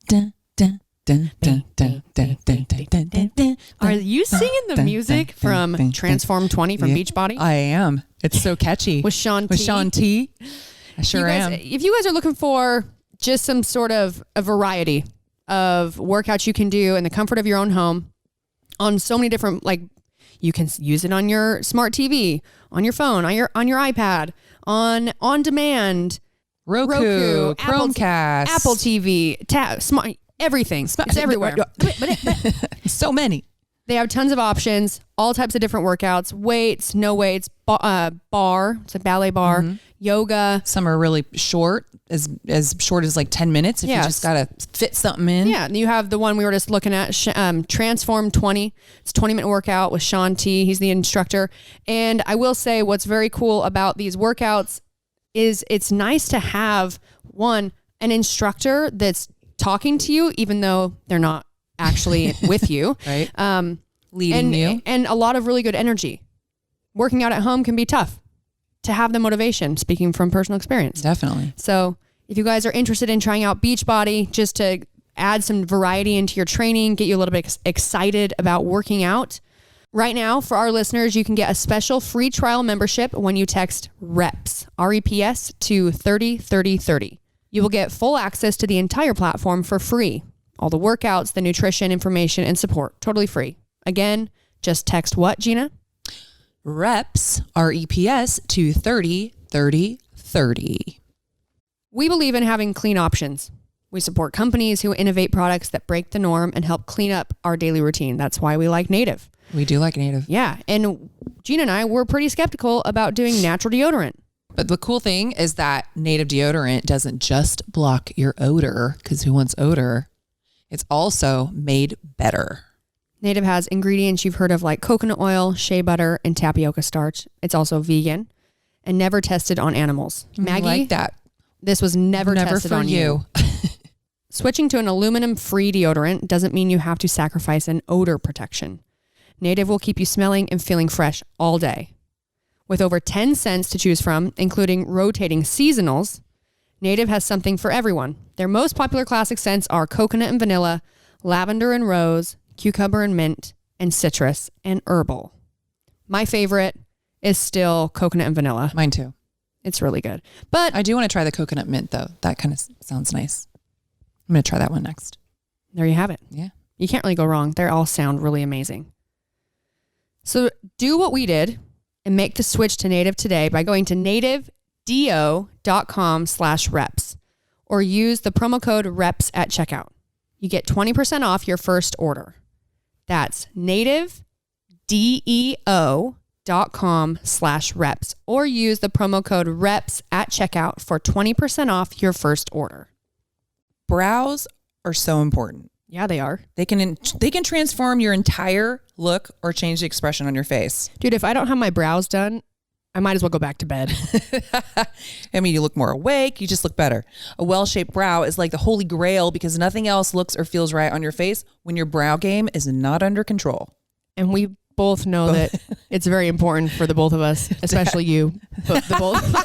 Dun, dun, dun, dun, dun, dun, dun, dun, dun, dun, dun. Are you singing the music from Transform 20 from Beachbody? I am. It's so catchy. With Sean T. With Sean T. I sure am. If you guys are looking for just some sort of a variety of workouts you can do in the comfort of your own home on so many different, like you can use it on your smart TV, on your phone, on your iPad, on demand, Roku, Chromecast, Apple TV, smart, everything. It's everywhere. So many. They have tons of options, all types of different workouts, weights, no weights, bar, it's a ballet bar, yoga. Some are really short, as short as like 10 minutes if you just got to fit something in. Yeah, and you have the one we were just looking at, Transform 20. It's a 20-minute workout with Sean T. He's the instructor. And I will say what's very cool about these workouts is it's nice to have, an instructor that's talking to you, even though they're not actually with you. Right. Leading you. And a lot of really good energy. Working out at home can be tough. To have the motivation, speaking from personal experience. Definitely. So if you guys are interested in trying out Beachbody, just to add some variety into your training, get you a little bit excited about working out. Right now, for our listeners, you can get a special free trial membership when you text REPS, R-E-P-S, to 303030. You will get full access to the entire platform for free. All the workouts, the nutrition, information, and support. Totally free. Again, just text what, Gina? REPS, R-E-P-S, to 303030. We believe in having clean options. We support companies who innovate products that break the norm and help clean up our daily routine. That's why we like Native. We do like Native. Yeah. And Gina and I were pretty skeptical about doing natural deodorant. But the cool thing is that Native deodorant doesn't just block your odor, because who wants odor? It's also made better. Native has ingredients you've heard of like coconut oil, shea butter, and tapioca starch. It's also vegan and never tested on animals. Maggie, like that. This was never tested for on you. Switching to an aluminum-free deodorant doesn't mean you have to sacrifice an odor protection. Native will keep you smelling and feeling fresh all day. With over 10 scents to choose from, including rotating seasonals, Native has something for everyone. Their most popular classic scents are coconut and vanilla, lavender and rose, cucumber and mint, and citrus and herbal. My favorite is still coconut and vanilla. Mine too. It's really good. But I do want to try the coconut mint though. That kind of sounds nice. I'm going to try that one next. There you have it. Yeah. You can't really go wrong. They all sound really amazing. So do what we did and make the switch to Native today by going to nativedeo.com/reps or use the promo code REPS at checkout. You get 20% off your first order. That's nativedeo.com/reps or use the promo code REPS at checkout for 20% off your first order. Brows are so important. Yeah, they are. They can transform your entire look or change the expression on your face. Dude, if I don't have my brows done, I might as well go back to bed. I mean, you look more awake. You just look better. A well-shaped brow is like the holy grail because nothing else looks or feels right on your face when your brow game is not under control. And we both know that it's very important for the both of us, especially you, but the both of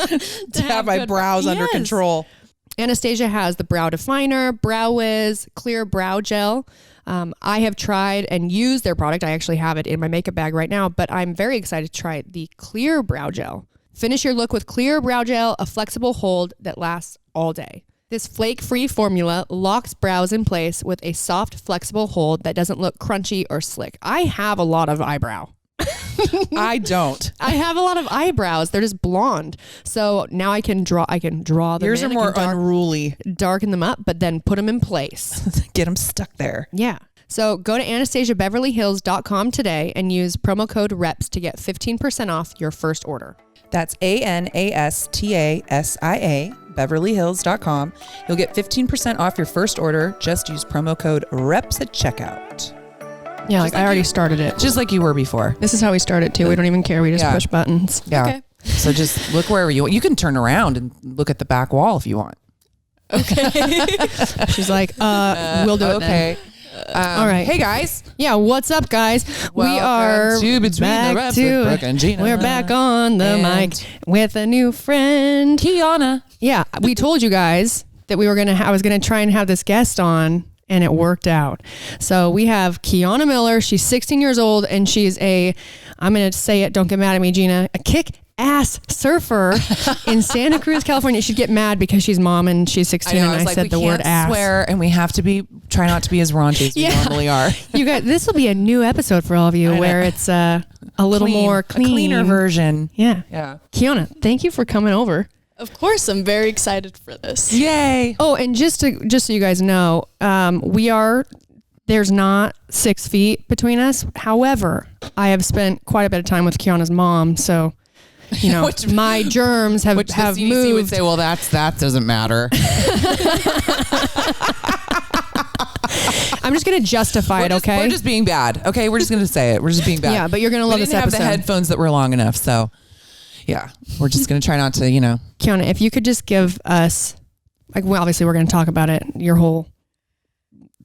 us, to have my brows under control. Anastasia has the Brow Definer, Brow Wiz, Clear Brow Gel. I have tried and used their product. I actually have it in my makeup bag right now, but I'm very excited to try the Clear Brow Gel. Finish your look with Clear Brow Gel, a flexible hold that lasts all day. This flake-free formula locks brows in place with a soft, flexible hold that doesn't look crunchy or slick. I have a lot of eyebrow. I don't. I have a lot of eyebrows. They're just blonde. So now I can draw them. Yours are more unruly. Darken them up, but then put them in place. Get them stuck there. Yeah. So go to AnastasiaBeverlyHills.com today and use promo code REPS to get 15% off your first order. That's ANASTASIA, BeverlyHills.com. You'll get 15% off your first order. Just use promo code REPS at checkout. Yeah, like I already started it. Just like you were before. This is how we start it too. We don't even care. We just push buttons. Yeah. Okay. So just look wherever you want. You can turn around and look at the back wall if you want. Okay. She's like, we'll do it okay. All right. Hey guys. Yeah, what's up, guys? We are back we're back on the mic with a new friend, Keanna. Yeah, we told you guys that I was going to try and have this guest on, and it worked out. So we have Keana Miller. She's 16 years old, and she's I'm going to say it, don't get mad at me, Gina, a kick-ass surfer in Santa Cruz, California. She'd get mad because she's mom and she's 16, and I said the word ass. Swear, and we have to try not to be as raunchy as we normally are. You guys, this will be a new episode for all of you where it's a little more clean. A cleaner version. Yeah. Yeah. Keana, thank you for coming over. Of course, I'm very excited for this. Yay. Oh, and just so you guys know, there's not 6 feet between us. However, I have spent quite a bit of time with Keana's mom, so my germs have the CDC moved. would say, well, that doesn't matter. I'm just going to justify it, okay? We're just being bad. Okay, we're just going to say it. We're just being bad. Yeah, but you're going to love this episode. We didn't have the headphones that were long enough, so yeah, we're just going to try not to, Keana, if you could just give us, obviously we're going to talk about it, your whole,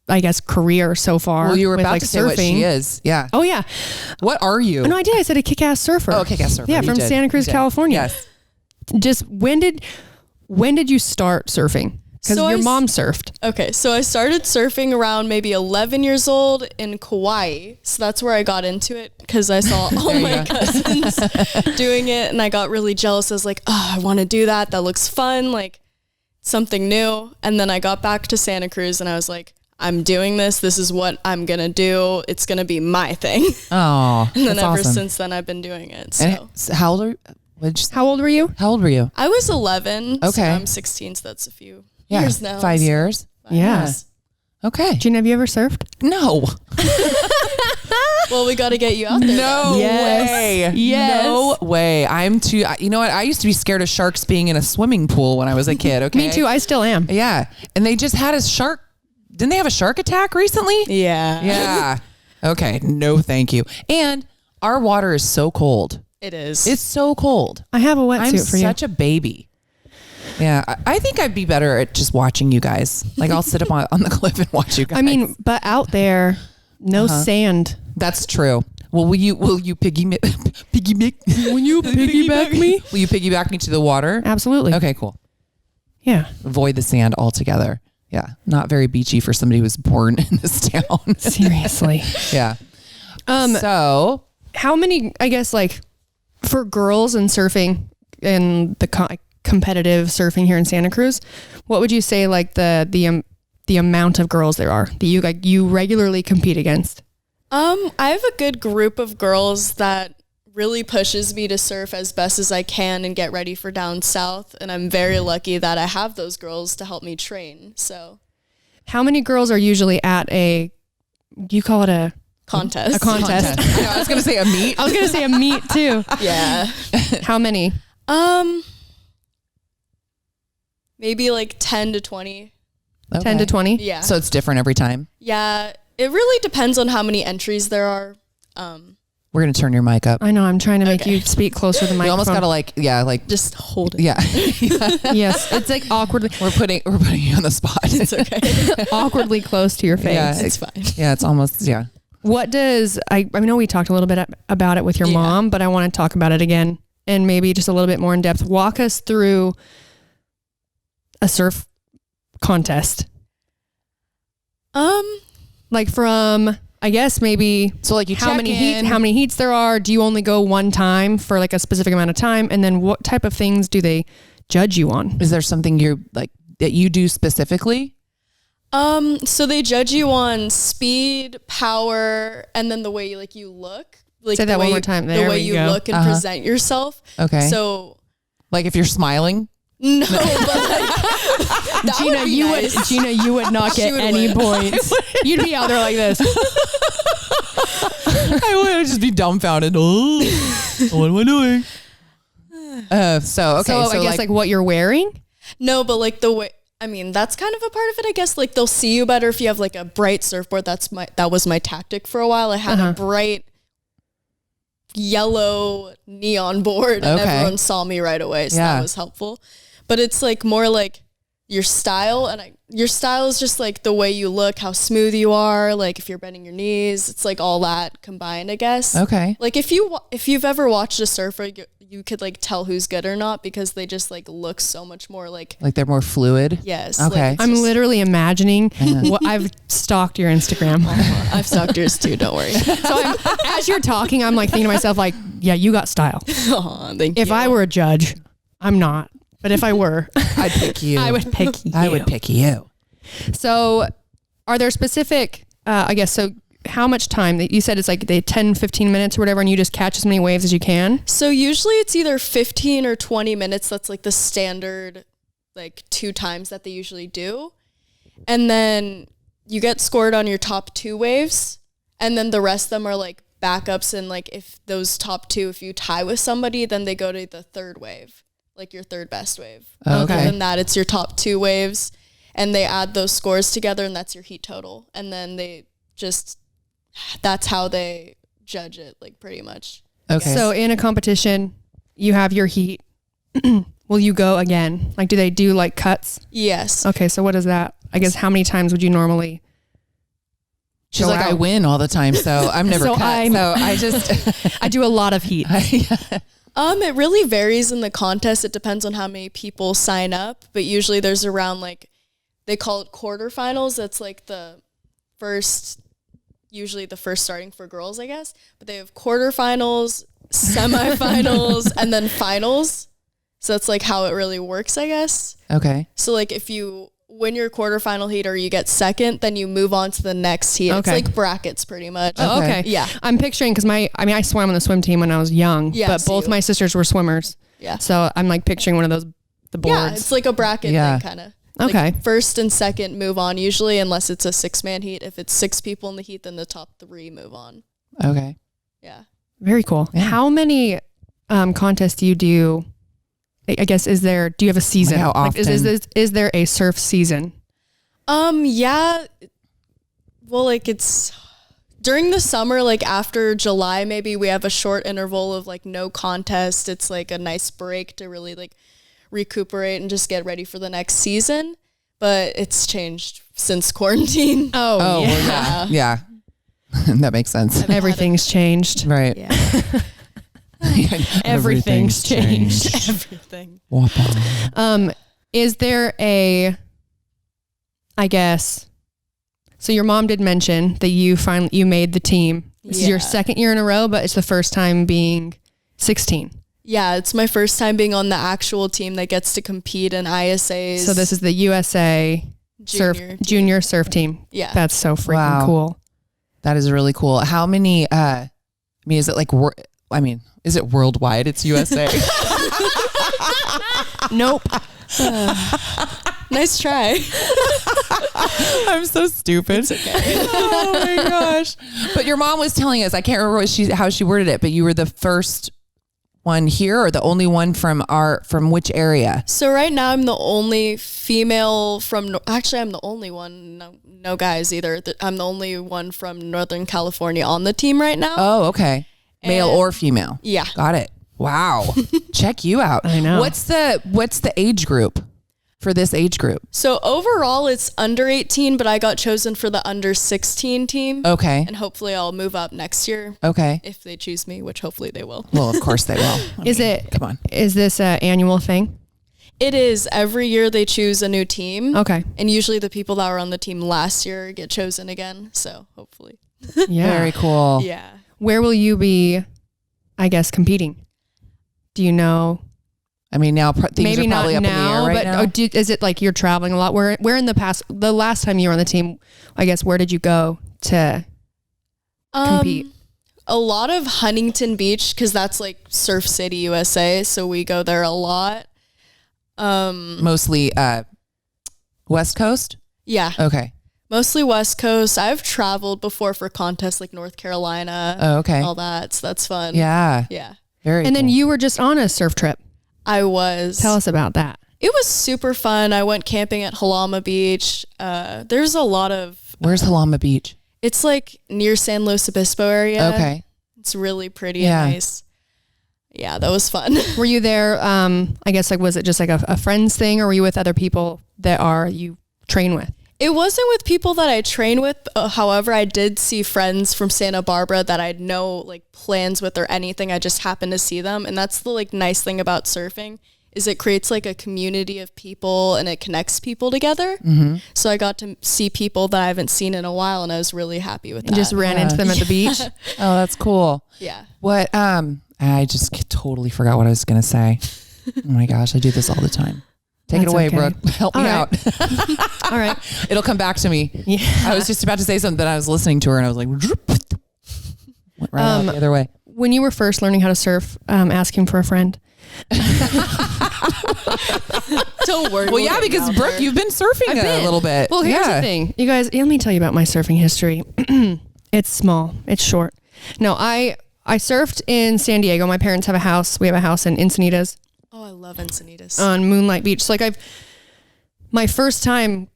I guess, career so far. Well, you were with, about to say what she is. Yeah. Oh, yeah. What are you? Oh, no, I did. I said a kick-ass surfer. Oh, kick-ass surfer. Yeah, from Santa Cruz, California. Yes. Just when did you start surfing? Because your mom surfed. Okay, so I started surfing around maybe 11 years old in Kauai. So that's where I got into it because I saw all my cousins doing it, and I got really jealous. I was like, oh, I want to do that. That looks fun, like something new. And then I got back to Santa Cruz, and I was like, I'm doing this. This is what I'm going to do. It's going to be my thing. Oh, and then ever awesome. since then, I've been doing it. So. How old are How old were you? How old were you? I was 11. Okay. So I'm 16, so that's a few years now. 5 years. 5 years. Okay. Gina, have you ever surfed? No. Well, we got to get you out there. No way. Yes. No way. I'm too, you know what? I used to be scared of sharks being in a swimming pool when I was a kid. Okay. Me too. I still am. Yeah. And they just had a shark. Didn't they have a shark attack recently? Yeah. Yeah. Okay. No, thank you. And our water is so cold. It is. It's so cold. I have a wetsuit I'm for you. such a baby. Yeah. I think I'd be better at just watching you guys. Like I'll sit up on the cliff and watch you guys. I mean, but out there, no sand. That's true. Well, will you piggyback Will you piggyback me? Will you piggyback me to the water? Absolutely. Okay, cool. Yeah. Avoid the sand altogether. Yeah. Not very beachy for somebody who was born in this town. Seriously. Yeah. So how many, I guess, like for girls and surfing and the competitive surfing here in Santa Cruz, what would you say like the amount of girls there are that you regularly compete against? I have a good group of girls that really pushes me to surf as best as I can and get ready for down south. And I'm very lucky that I have those girls to help me train. So how many girls are usually at do you call it a contest? A contest. I know, I was going to say a meet. I was going to say a meet too. Yeah. How many? Maybe like 10 to 20. Okay. 10 to 20? Yeah. So it's different every time. Yeah. It really depends on how many entries there are. We're going to turn your mic up. I know. I'm trying to make you speak closer to the microphone. You almost got to just hold it. yeah. Yes. It's like awkwardly. We're putting you on the spot. It's okay. Awkwardly close to your face. Yeah. It's fine. Yeah. It's almost, yeah. What does, I know we talked a little bit about it with your mom, but I want to talk about it again and maybe just a little bit more in depth. Walk us through a surf contest. Like from, I guess maybe, So like you how many heats there are? Do you only go one time for like a specific amount of time? And then what type of things do they judge you on? Is there something you're like that you do specifically? So they judge you on speed, power, and then the way you look. Like Say that one more time. There the way we you go. look and present yourself. Okay. So Like if you're smiling? no, but like that Gina, would be you nice. would not get would any win. points. You'd be out there like this. I would just be dumbfounded. Oh, what am I doing? So I guess like what you're wearing. No, but like the way. I mean, that's kind of a part of it, I guess. Like they'll see you better if you have like a bright surfboard. That was my tactic for a while. I had a bright yellow neon board, and everyone saw me right away. So that was helpful. But it's like more like your style, and your style is just like the way you look, how smooth you are, like if you're bending your knees. It's like all that combined, I guess. Okay. Like if you've ever watched a surfer, you could like tell who's good or not because they just like look so much more like they're more fluid. Yes. Okay. Like, I'm literally imagining what I've stalked your Instagram. I've stalked yours too. Don't worry. So as you're talking, I'm like thinking to myself, like, yeah, you got style. Aw, thank If you. I were a judge, I'm not. But if I were, I'd pick you. I would pick you. I would pick you. So are there specific, I guess, so how much time that you said it's like 10, 15 minutes or whatever, and you just catch as many waves as you can? So usually it's either 15 or 20 minutes. That's like the standard, like 2 times that they usually do. And then you get scored on your top 2 waves. And then the rest of them are like backups. And like if those top 2, if you tie with somebody, then they go to the 3rd wave, like your 3rd best wave. Okay. Other than that, it's your top 2 waves. And they add those scores together and that's your heat total. And then they just, that's how they judge it, like pretty much. Okay. So in a competition, you have your heat. Will you go again? Like, do they do like cuts? Yes. Okay, so what is that? I guess how many times would you normally? She's go like, I out? win all the time, so I'm never So cut. I just I do a lot of heat. It really varies in the contest. It depends on how many people sign up, but usually there's around like, they call it quarterfinals. That's like usually the first starting for girls, I guess. But they have quarterfinals, semifinals, and then finals. So that's like how it really works, I guess. Okay. So like if you win your quarterfinal heat or you get second, then you move on to the next heat. Okay. It's like brackets pretty much. Oh, okay. Yeah. I'm picturing, because I swam on the swim team when I was young, Yeah, but so both you- my sisters were swimmers. Yeah. So I'm like picturing one of those, the boards. Yeah, it's like a bracket Yeah. thing kind of. Okay. Like first and second move on usually, unless it's a 6-man heat. If it's 6 people in the heat, then the top 3 move on. Okay. Yeah. Very cool. Yeah. How many contests do you do? I guess, do you have a season? Like how Is there a surf season? Yeah. Well, like it's during the summer, like after July, maybe we have a short interval of like no contest. It's like a nice break to really like recuperate and just get ready for the next season. But it's changed since quarantine. Oh, Oh, well, yeah. That makes sense. Everything's changed. Right. Yeah. Everything's changed. Everything. Is there I guess, so your mom did mention that you made the team. This is your Yeah. 2nd year in a row, but it's the first time being 16. Yeah, it's my first time being on the actual team that gets to compete in ISAs. So this is the USA junior surf team. Yeah. That's so freaking Wow. cool. That is really cool. How many, is it like, is it worldwide? It's USA. Nope. Nice try. I'm so stupid. It's okay. Oh my gosh. But your mom was telling us, I can't remember how she worded it, but you were the first one here or the only one from which area? So right now I'm the only female actually I'm the only one, no guys either. I'm the only one from Northern California on the team right now. Oh, okay. Male And- or female. Yeah. Got it. Wow. Check you out. I know. What's the age group for this age group? So overall it's under 18, but I got chosen for the under 16 team. Okay. And hopefully I'll move up next year Okay. if they choose me, which hopefully they will. Well, of course they will. Come on. Is this an annual thing? It is. Every year they choose a new team. Okay. And usually the people that were on the team last year get chosen again. So hopefully. Yeah. Very cool. Yeah. Where will you be, I guess, competing? Do you know? I mean, now things Maybe are not probably up now, in the air right but now. is it like you're traveling a lot? Where in the last time you were on the team, I guess, where did you go to compete? A lot of Huntington Beach, because that's like Surf City, USA. So we go there a lot. Mostly West Coast? Yeah. Okay. Mostly West Coast. I've traveled before for contests like North Carolina. Oh, okay. All that. So that's fun. Yeah. Yeah. Very And then cool. you were just on a surf trip. I was. Tell us about that. It was super fun. I went camping at Halama Beach. There's a lot of... Where's Halama Beach? It's like near San Luis Obispo area. Okay. It's really pretty Yeah. and nice. Yeah, that was fun. Were you there? I guess was it just like a friend's thing, or were you with other people that you train with? It wasn't with people that I train with. However, I did see friends from Santa Barbara that I had no like plans with or anything. I just happened to see them. And that's the like nice thing about surfing is it creates like a community of people and it connects people together. Mm-hmm. So I got to see people that I haven't seen in a while and I was really happy with that. Just ran into them at the beach. Oh, that's cool. Yeah. What, I just totally forgot what I was going to say. Oh my gosh, I do this all the time. Take That's it away, okay. Brooke. Help me out. All right. It'll come back to me. Yeah. I was just about to say something that I was listening to her and I was like, went right out the other way. When you were first learning how to surf, asking for a friend. Don't worry. Well, yeah, because Brooke, you've been surfing a little bit. Well, here's the thing. You guys, let me tell you about my surfing history. It's small. It's short. No, I surfed in San Diego. My parents have a house. We have a house in Encinitas. Oh, I love Encinitas. On Moonlight Beach. So like my first time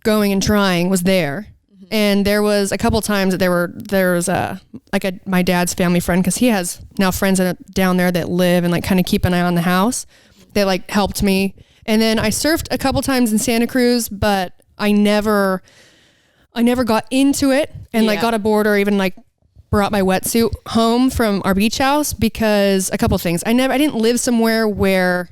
going and trying was there. Mm-hmm. And there was a couple times that there was my dad's family friend, because he has now friends down there that live and like kind of keep an eye on the house. They like helped me. And then I surfed a couple times in Santa Cruz, but I never got into it and like got aboard or even like brought my wetsuit home from our beach house, because a couple things. I didn't live somewhere where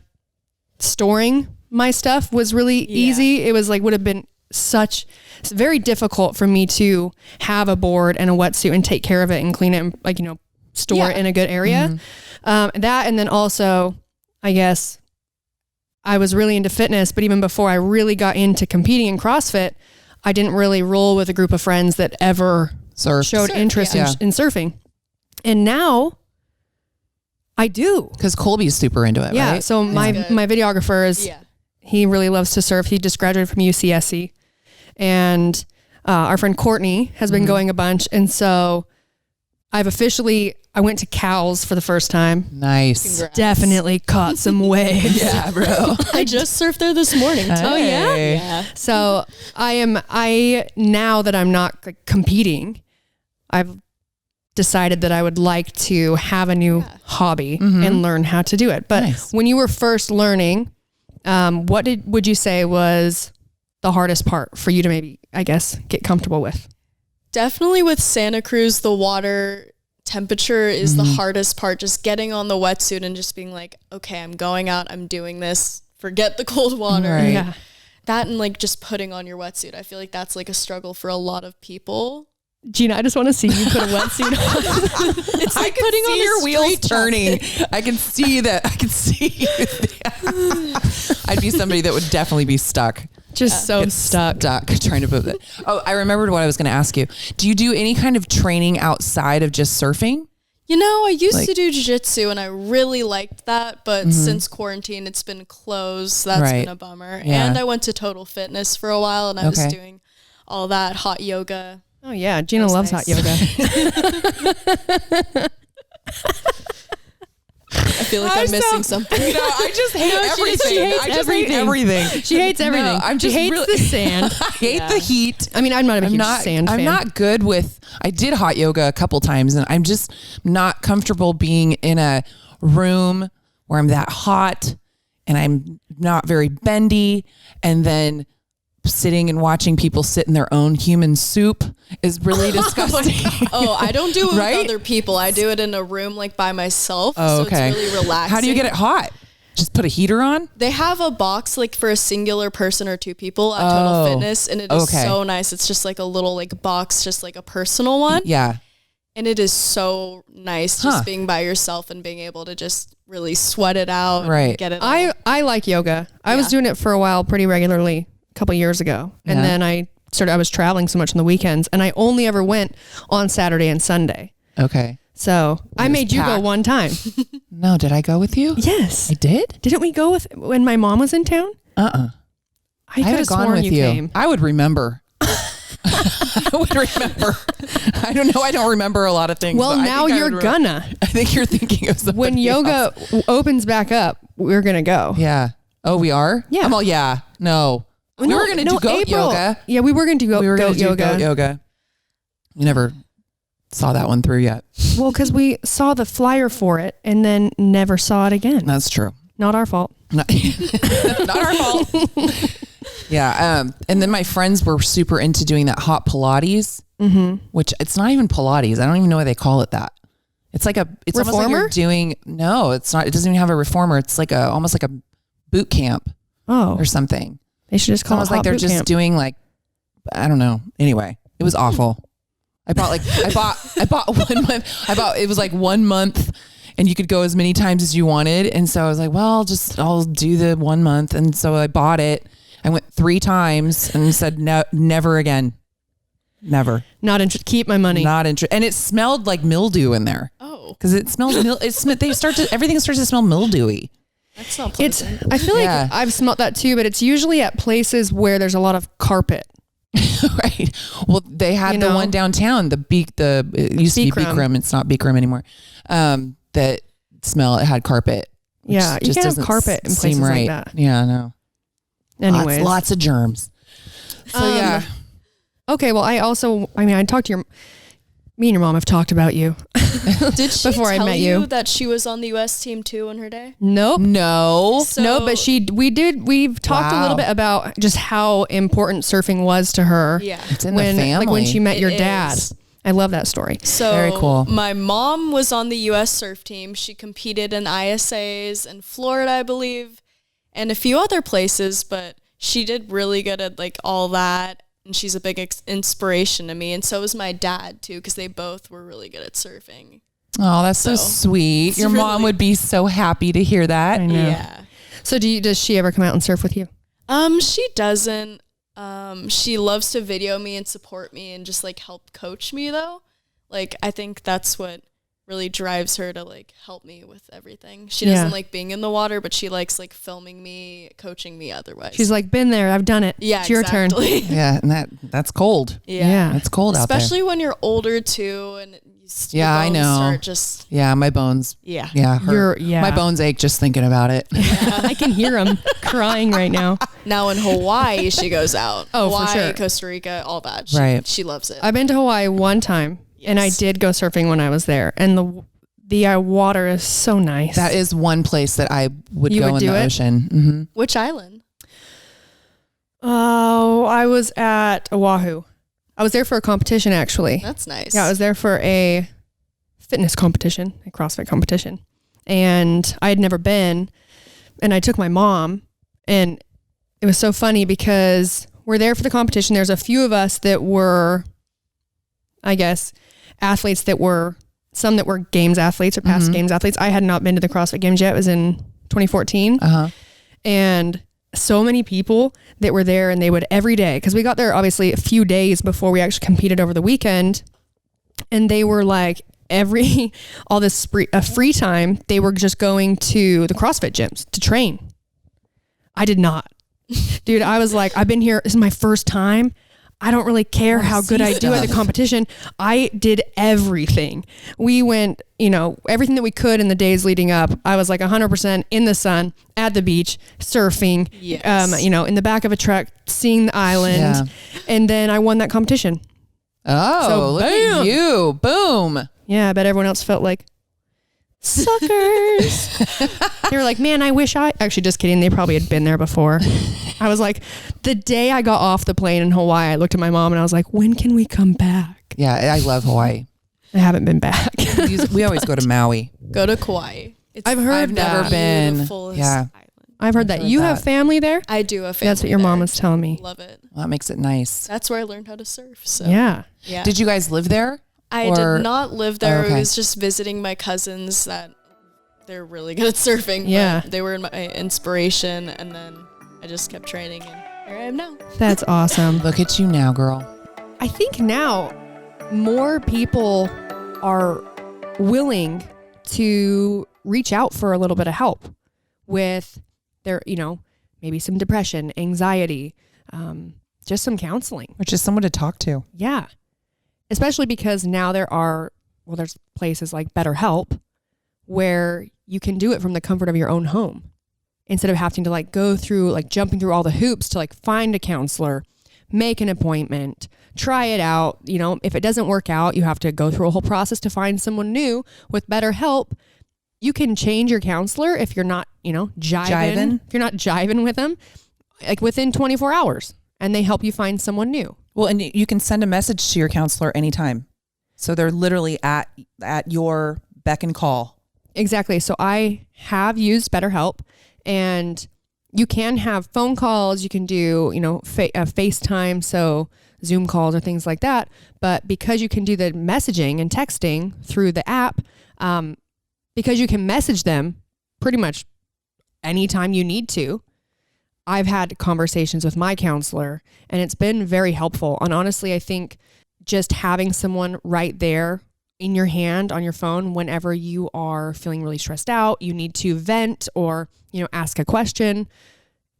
storing my stuff was really easy. It was like, would have been it's very difficult for me to have a board and a wetsuit and take care of it and clean it and like, store it in a good area. Mm-hmm. That, and then also, I guess I was really into fitness, but even before I really got into competing in CrossFit, I didn't really roll with a group of friends that ever showed interest in surfing. And now I do. Because Colby's super into it, right? So my videographer is, he really loves to surf. He just graduated from UCSC. And our friend Courtney has been going a bunch. And so I went to Cowell's for the first time. Nice. Congrats. Definitely caught some waves. Yeah, bro. I just surfed there this morning too. Oh yeah? Yeah. So now that I'm not like, competing, I've decided that I would like to have a new hobby and learn how to do it. But when you were first learning, what would you say was the hardest part for you to maybe, I guess, get comfortable with? Definitely with Santa Cruz, the water temperature is the hardest part. Just getting on the wetsuit and just being like, okay, I'm going out, I'm doing this. Forget the cold water. Right. Yeah. That and like just putting on your wetsuit. I feel like that's like a struggle for a lot of people. Gina, I just want to see you put a wetsuit on. It's like putting on your wheels jacket. turning. I can see that. I can see. I'd be somebody that would definitely be stuck. Just so stuck trying to put it. Oh, I remembered what I was going to ask you. Do you do any kind of training outside of just surfing? I used to do jiu-jitsu and I really liked that, but since quarantine, it's been closed. So that's been a bummer. Yeah. And I went to Total Fitness for a while and I was doing all that hot yoga. Oh yeah, Gina loves hot yoga. I feel like I'm missing something. No, I just hate everything. She hates everything. She hates everything. She hates the sand. I hate the heat. I mean, I'm not a huge sand fan. I'm not good with, I did hot yoga a couple times and I'm just not comfortable being in a room where I'm that hot and I'm not very bendy, and then sitting and watching people sit in their own human soup is really disgusting. I don't do it with other people. I do it in a room like by myself. So it's really relaxing. How do you get it hot? Just put a heater on? They have a box like for a singular person or two people at Total Fitness, and it is so nice. It's just like a little like box, just like a personal one. Yeah. And it is so nice just being by yourself and being able to just really sweat it out and get it out. I like yoga. I was doing it for a while pretty regularly a couple years ago. And then I was traveling so much on the weekends, and I only ever went on Saturday and Sunday. Okay. So I made you go one time. No, did I go with you? Yes. I did? Didn't we go when my mom was in town? I could have sworn gone with you. Came. I would remember. I would remember. I don't know. I don't remember a lot of things. Well, now you're gonna. I think you're thinking of something when yoga opens back up, we're going to go. Yeah. Oh, we are? Yeah. I'm all, yeah. No. We were going to do goat yoga. Yeah, we were going to do goat yoga. We never saw that one through yet. Well, because we saw the flyer for it and then never saw it again. That's true. Not our fault. Not our fault. Yeah. And then my friends were super into doing that hot Pilates, which it's not even Pilates. I don't even know why they call it that. It's like it's almost like you're doing, no, it's not. It doesn't even have a reformer. It's like almost like a boot camp or something. They should just call it like they're just doing like, I don't know. Anyway, it was awful. I bought 1 month. It was like 1 month and you could go as many times as you wanted. And so I was like, well, I'll do the 1 month. And so I bought it. I went 3 times and said, no, never again. Never. Not interested. Keep my money. Not interested. And it smelled like mildew in there. Oh. Cause it smells, everything starts to smell mildewy. That's not pleasant. I feel like I've smelled that too, but it's usually at places where there's a lot of carpet. Right. Well, they had the one downtown, it used to be Bikram. It's not Bikram anymore. That smell, it had carpet. Yeah. You can have carpet in places like that. Yeah, no. Anyways. Lots of germs. So yeah. Okay. Well, I talked to me and your mom have talked about you. Did she before tell I met you that she was on the U.S. team too in her day? Nope. No. No, but we've talked a little bit about just how important surfing was to her. Yeah. It's in the family. Like when she met your dad. I love that story. So very cool. My mom was on the U.S. surf team. She competed in ISAs in Florida, I believe, and a few other places, but she did really good at like all that. And she's a big inspiration to me. And so was my dad, too, because they both were really good at surfing. Oh, that's so sweet. Your mom would be so happy to hear that. I know. Yeah. So does she ever come out and surf with you? She doesn't. She loves to video me and support me and just, like, help coach me, though. Like, I think that's what really drives her to like help me with everything. She doesn't like being in the water, but she likes like filming me, coaching me otherwise. She's like, been there, I've done it. Yeah, it's your turn. Yeah, and that's cold. Yeah. It's cold out there. Especially when you're older too, and I know. My bones. Yeah. Hurt. My bones ache just thinking about it. Yeah. I can hear them crying right now. Now in Hawaii, she goes out. Hawaii, for sure. Costa Rica, all that. She loves it. I've been to Hawaii one time. Yes. And I did go surfing when I was there, and the water is so nice. That is one place that I would go in the ocean. Mm-hmm. Which island? Oh, I was at Oahu. I was there for a competition, actually. That's nice. Yeah, I was there for a fitness competition, a CrossFit competition, and I had never been, and I took my mom, and it was so funny because we're there for the competition. There's a few of us that were, I guess, athletes some that were games athletes or past games athletes. I had not been to the CrossFit Games yet. It was in 2014. And so many people that were there, and they would every day, because we got there obviously a few days before we actually competed over the weekend. And they were like all this free time, they were just going to the CrossFit gyms to train. I did not. Dude, I was like, I've been here. This is my first time. I don't really care how good I do at the competition. I did everything. We went, everything that we could in the days leading up. I was like 100% in the sun, at the beach, surfing, in the back of a truck, seeing the island. Yeah. And then I won that competition. Oh, so, look at you. Boom. Yeah, I bet everyone else felt like, suckers. They were like, man, I wish actually, just kidding. They probably had been there before. I was like, the day I got off the plane in Hawaii, I looked at my mom and I was like, when can we come back? Yeah, I love Hawaii. I haven't been back. We always go to Maui. Go to Kauai. I've never been. Yeah. I've heard that. You have family there? I do have family. That's what your mom was telling me. Love it. Well, that makes it nice. That's where I learned how to surf. So yeah. Did you guys live there? I did not live there. Oh, okay. I was just visiting my cousins that they're really good at surfing. Yeah. They were my inspiration, and then I just kept training, and here I am now. That's awesome. Look at you now, girl. I think now more people are willing to reach out for a little bit of help with their, maybe some depression, anxiety, just some counseling. Or just someone to talk to. Yeah. Especially because now there's places like BetterHelp where you can do it from the comfort of your own home instead of having to like go through, like jumping through all the hoops to like find a counselor, make an appointment, try it out. If it doesn't work out, you have to go through a whole process to find someone new. With BetterHelp, you can change your counselor if you're not, jiving. If you're not jiving with them, like within 24 hours, and they help you find someone new. Well, and you can send a message to your counselor anytime. So they're literally at your beck and call. Exactly. So I have used BetterHelp, and you can have phone calls. You can do, FaceTime, so Zoom calls or things like that. But because you can do the messaging and texting through the app, because you can message them pretty much anytime you need to, I've had conversations with my counselor, and it's been very helpful. And honestly, I think just having someone right there in your hand on your phone whenever you are feeling really stressed out, you need to vent or, ask a question,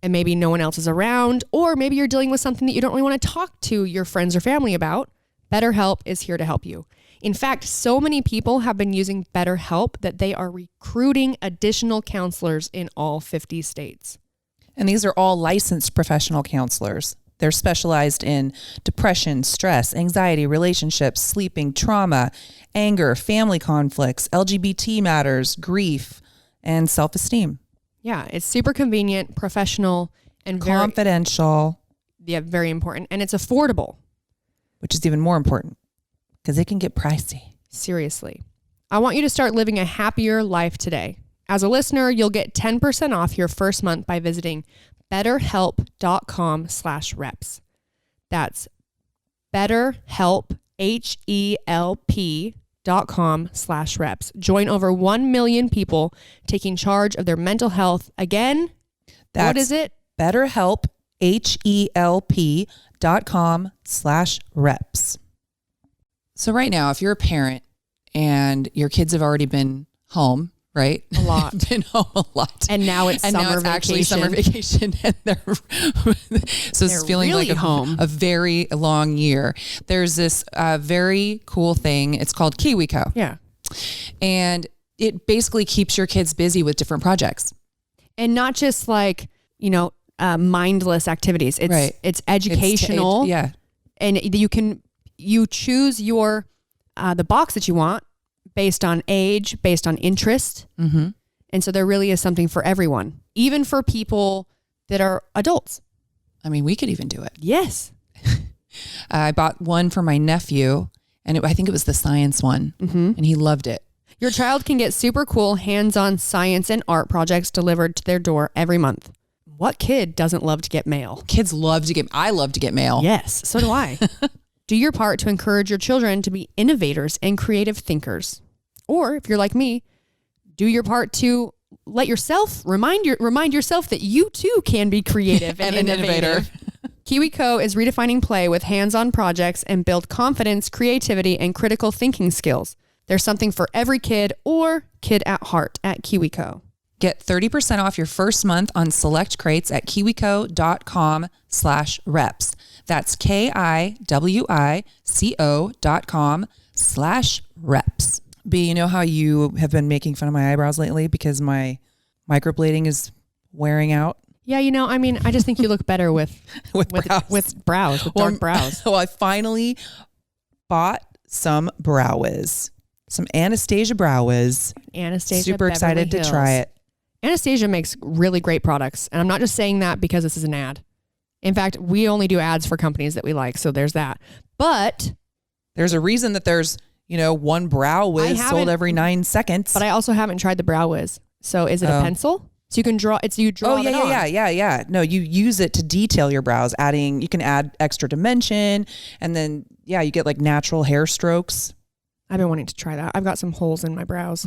and maybe no one else is around, or maybe you're dealing with something that you don't really want to talk to your friends or family about, BetterHelp is here to help you. In fact, so many people have been using BetterHelp that they are recruiting additional counselors in all 50 states. And these are all licensed professional counselors. They're specialized in depression, stress, anxiety, relationships, sleeping, trauma, anger, family conflicts, LGBT matters, grief, and self-esteem. Yeah, it's super convenient, professional, and confidential. Very important. And it's affordable. Which is even more important because it can get pricey. Seriously. I want you to start living a happier life today. As a listener, you'll get 10% off your first month by visiting betterhelp.com/reps. That's BetterHelp, HELP.com/reps. Join over 1 million people taking charge of their mental health. Again, what is it? BetterHelp, HELP.com/reps. So right now, if you're a parent and your kids have already been home, right? A lot. Been home a lot. And now it's actually summer vacation. And so it's feeling really like home. A very long year. There's this very cool thing. It's called Kiwico. Yeah. And it basically keeps your kids busy with different projects. And not just like, mindless activities. It's right. It's educational. Yeah. And you choose your the box that you want based on age, based on interest. Mm-hmm. And so there really is something for everyone, even for people that are adults. I mean, we could even do it. Yes. I bought one for my nephew, and I think it was the science one, and he loved it. Your child can get super cool hands-on science and art projects delivered to their door every month. What kid doesn't love to get mail? I love to get mail. Yes, so do I. Do your part to encourage your children to be innovators and creative thinkers. Or if you're like me, do your part to let yourself remind yourself that you too can be creative and innovative. Kiwico is redefining play with hands-on projects and build confidence, creativity, and critical thinking skills. There's something for every kid or kid at heart at Kiwico. Get 30% off your first month on select crates at kiwico.com/reps. That's KIWICO.com/reps. B, you know how you have been making fun of my eyebrows lately because my microblading is wearing out? Yeah, I just think you look better with brows, dark brows. Well, I finally bought some Brow Wiz, some Anastasia Brow Wiz. Anastasia, super excited to try it. Anastasia makes really great products, and I'm not just saying that because this is an ad. In fact, we only do ads for companies that we like, so there's that. But there's a reason that there's, one Brow Wiz sold every 9 seconds. But I also haven't tried the Brow Wiz. So is it a pencil? So you can draw. Oh yeah. No, you use it to detail your brows. You can add extra dimension, and then you get like natural hair strokes. I've been wanting to try that. I've got some holes in my brows.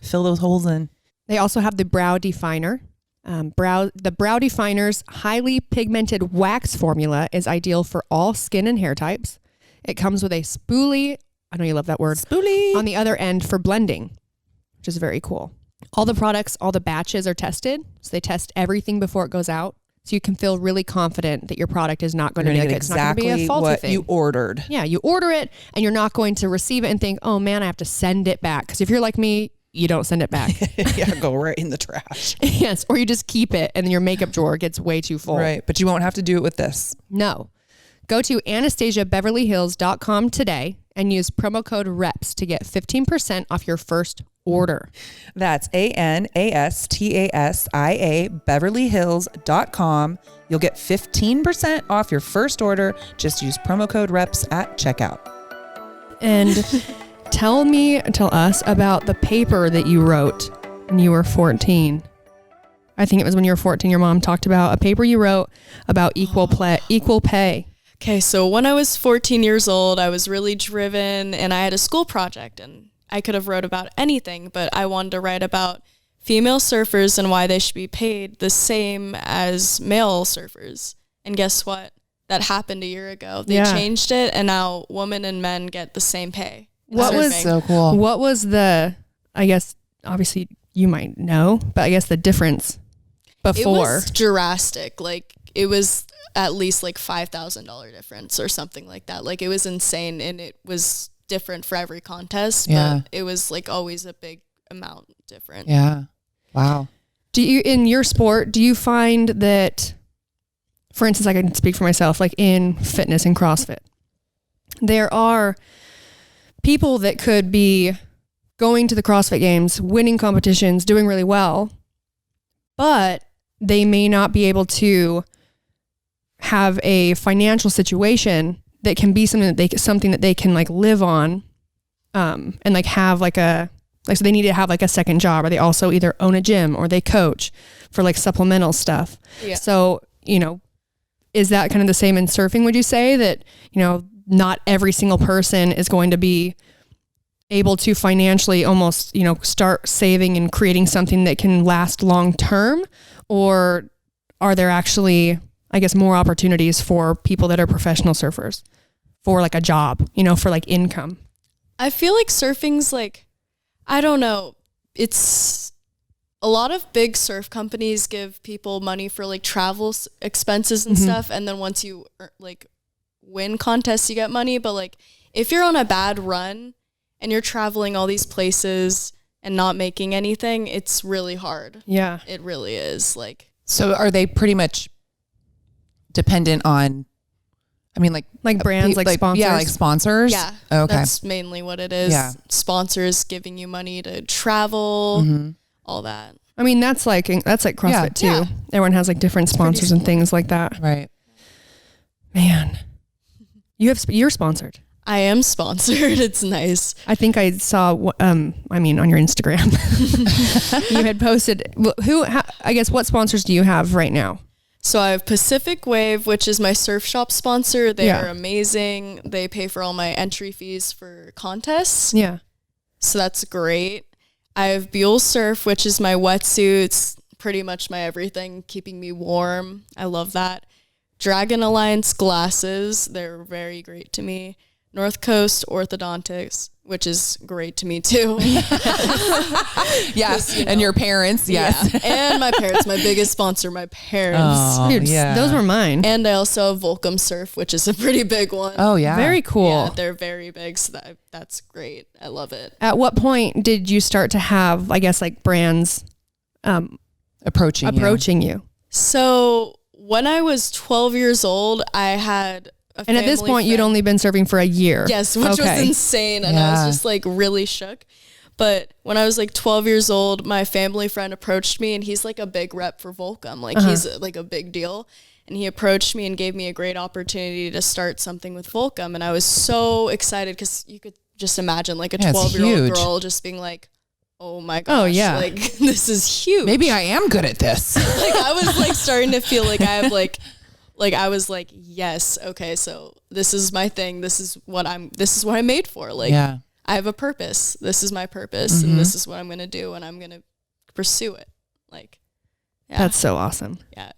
Fill those holes in. They also have the Brow Definer. The Brow Definer's highly pigmented wax formula is ideal for all skin and hair types. It comes with a spoolie. I know you love that word. Spoolie. On the other end for blending, which is very cool. All the products, all the batches are tested. So they test everything before it goes out. So you can feel really confident that your product is not going to be exactly a faulty what thing. You ordered. Yeah, you order it and you're not going to receive it and think, oh man, I have to send it back. Because if you're like me, you don't send it back. Go right in the trash. Yes, or you just keep it and then your makeup drawer gets way too full. Right, but you won't have to do it with this. No. Go to AnastasiaBeverlyHills.com today and use promo code REPS to get 15% off your first order. That's ANASTASIA BeverlyHills.com You'll get 15% off your first order. Just use promo code REPS at checkout. And tell us about the paper that you wrote when you were 14. I think it was when you were 14, your mom talked about a paper you wrote about equal pay. Okay, so when I was 14 years old, I was really driven and I had a school project and I could have wrote about anything, but I wanted to write about female surfers and why they should be paid the same as male surfers. And guess what? That happened a year ago. They changed it and now women and men get the same pay. What was so cool? What was the, I guess, obviously you might know, but I guess the difference before? It was drastic. Like it was at least like $5,000 difference or something like that. Like it was insane and it was different for every contest, but it was like always a big amount different. Yeah. Wow. Do you, in your sport, do you find that, for instance, I can speak for myself, like in fitness and CrossFit, there are people that could be going to the CrossFit games, winning competitions, doing really well, but they may not be able to have a financial situation that can be something that they can like live on, and like have like a, like, so they need to have like a second job, or they also either own a gym or they coach for like supplemental stuff. Yeah. So, you know, is that kind of the same in surfing? Would you say that, you know, not every single person is going to be able to financially almost, you know, start saving and creating something that can last long term? Or are there actually, I guess, more opportunities for people that are professional surfers for like a job, you know, for like income? I feel like surfing's like, I don't know. It's a lot of big surf companies give people money for like travel expenses and stuff. And then once you like win contests, you get money. But like if you're on a bad run and you're traveling all these places and not making anything, it's really hard. Yeah, it really is. Like, so are they pretty much dependent on, I mean, like brands, like sponsors? Yeah, like sponsors? Yeah. Okay. That's mainly what it is. Yeah. Sponsors giving you money to travel, all that. I mean, that's like CrossFit too. Yeah. Everyone has like different sponsors and things like that. Right. Man, you're sponsored. I am sponsored. It's nice. I think I saw, on your Instagram, you had posted, I guess, what sponsors do you have right now? So I have Pacific Wave, which is my surf shop sponsor. They are amazing. They pay for all my entry fees for contests. Yeah. So that's great. I have Buell Surf, which is my wetsuits, pretty much my everything, keeping me warm. I love that. Dragon Alliance glasses. They're very great to me. North Coast Orthodontics, which is great to me too. Yes, you know, and your parents, yes. Yeah. And my parents, my biggest sponsor, my parents. Oh, dude, those were mine. And I also have Volcom Surf, which is a pretty big one. Oh, yeah. Very cool. Yeah, they're very big, so that's great. I love it. At what point did you start to have, I guess, like brands approaching you? So when I was 12 years old, I had and at this point, friend. You'd only been serving for a year. Yes, which was insane. And I was just like really shook. But when I was like 12 years old, my family friend approached me and he's like a big rep for Volcom. Like he's like a big deal. And he approached me and gave me a great opportunity to start something with Volcom. And I was so excited because you could just imagine like a 12-year-old girl just being like, oh my gosh. Oh yeah. Like this is huge. Maybe I am good at this. Like I was like starting to feel like I have like I was like, yes, okay, so this is my thing. This is what I'm made for. Like, I have a purpose. This is my purpose, and this is what I'm going to do, and I'm going to pursue it. Like, that's so awesome. Yeah.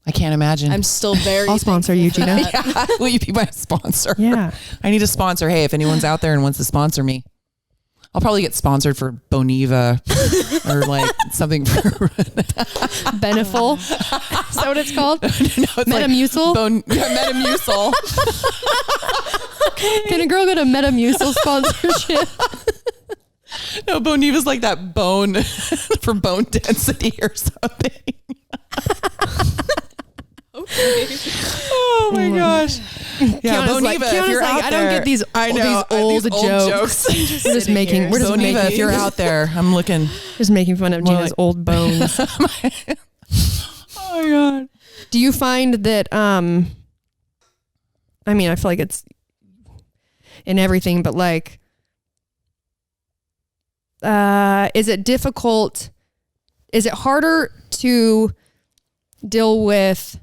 I can't imagine. I'm still very I'll sponsor you, Gina. Yeah. Will you be my sponsor? Yeah. I need a sponsor. Hey, if anyone's out there and wants to sponsor me, I'll probably get sponsored for Boniva or like something for Beneful. Is that what it's called? No, it's Metamucil? Metamucil. Can a girl get a Metamucil sponsorship? No, Boniva's like that bone for bone density or something. Okay. Oh my gosh. Yeah, Boniva, if you're out there, I don't get these old jokes. We're just making Boniva, if you're out there, I'm looking. Just making fun of Gina's old bones. Oh my God. Do you find that, I mean, I feel like it's in everything, but like, is it difficult? Is it harder to deal with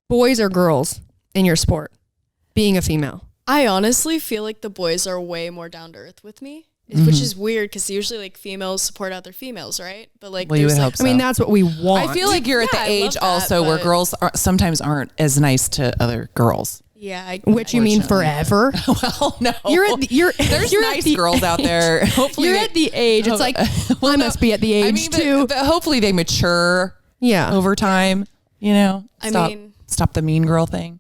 boys or girls in your sport, being a female? I honestly feel like the boys are way more down to earth with me, which is weird because usually like females support other females, right? But like, Well, you would there's, hope like, so. I mean, that's what we want. I feel like you're at the Yeah, I love age that, also where but- girls sometimes aren't as nice to other girls. yeah, Which you mean forever? Well, no. There's you're nice at the girls out there. Hopefully You're at the age. It's like, I must be at the age too. But hopefully they mature Yeah. over time, you know? I Stop, mean- stop the mean girl thing.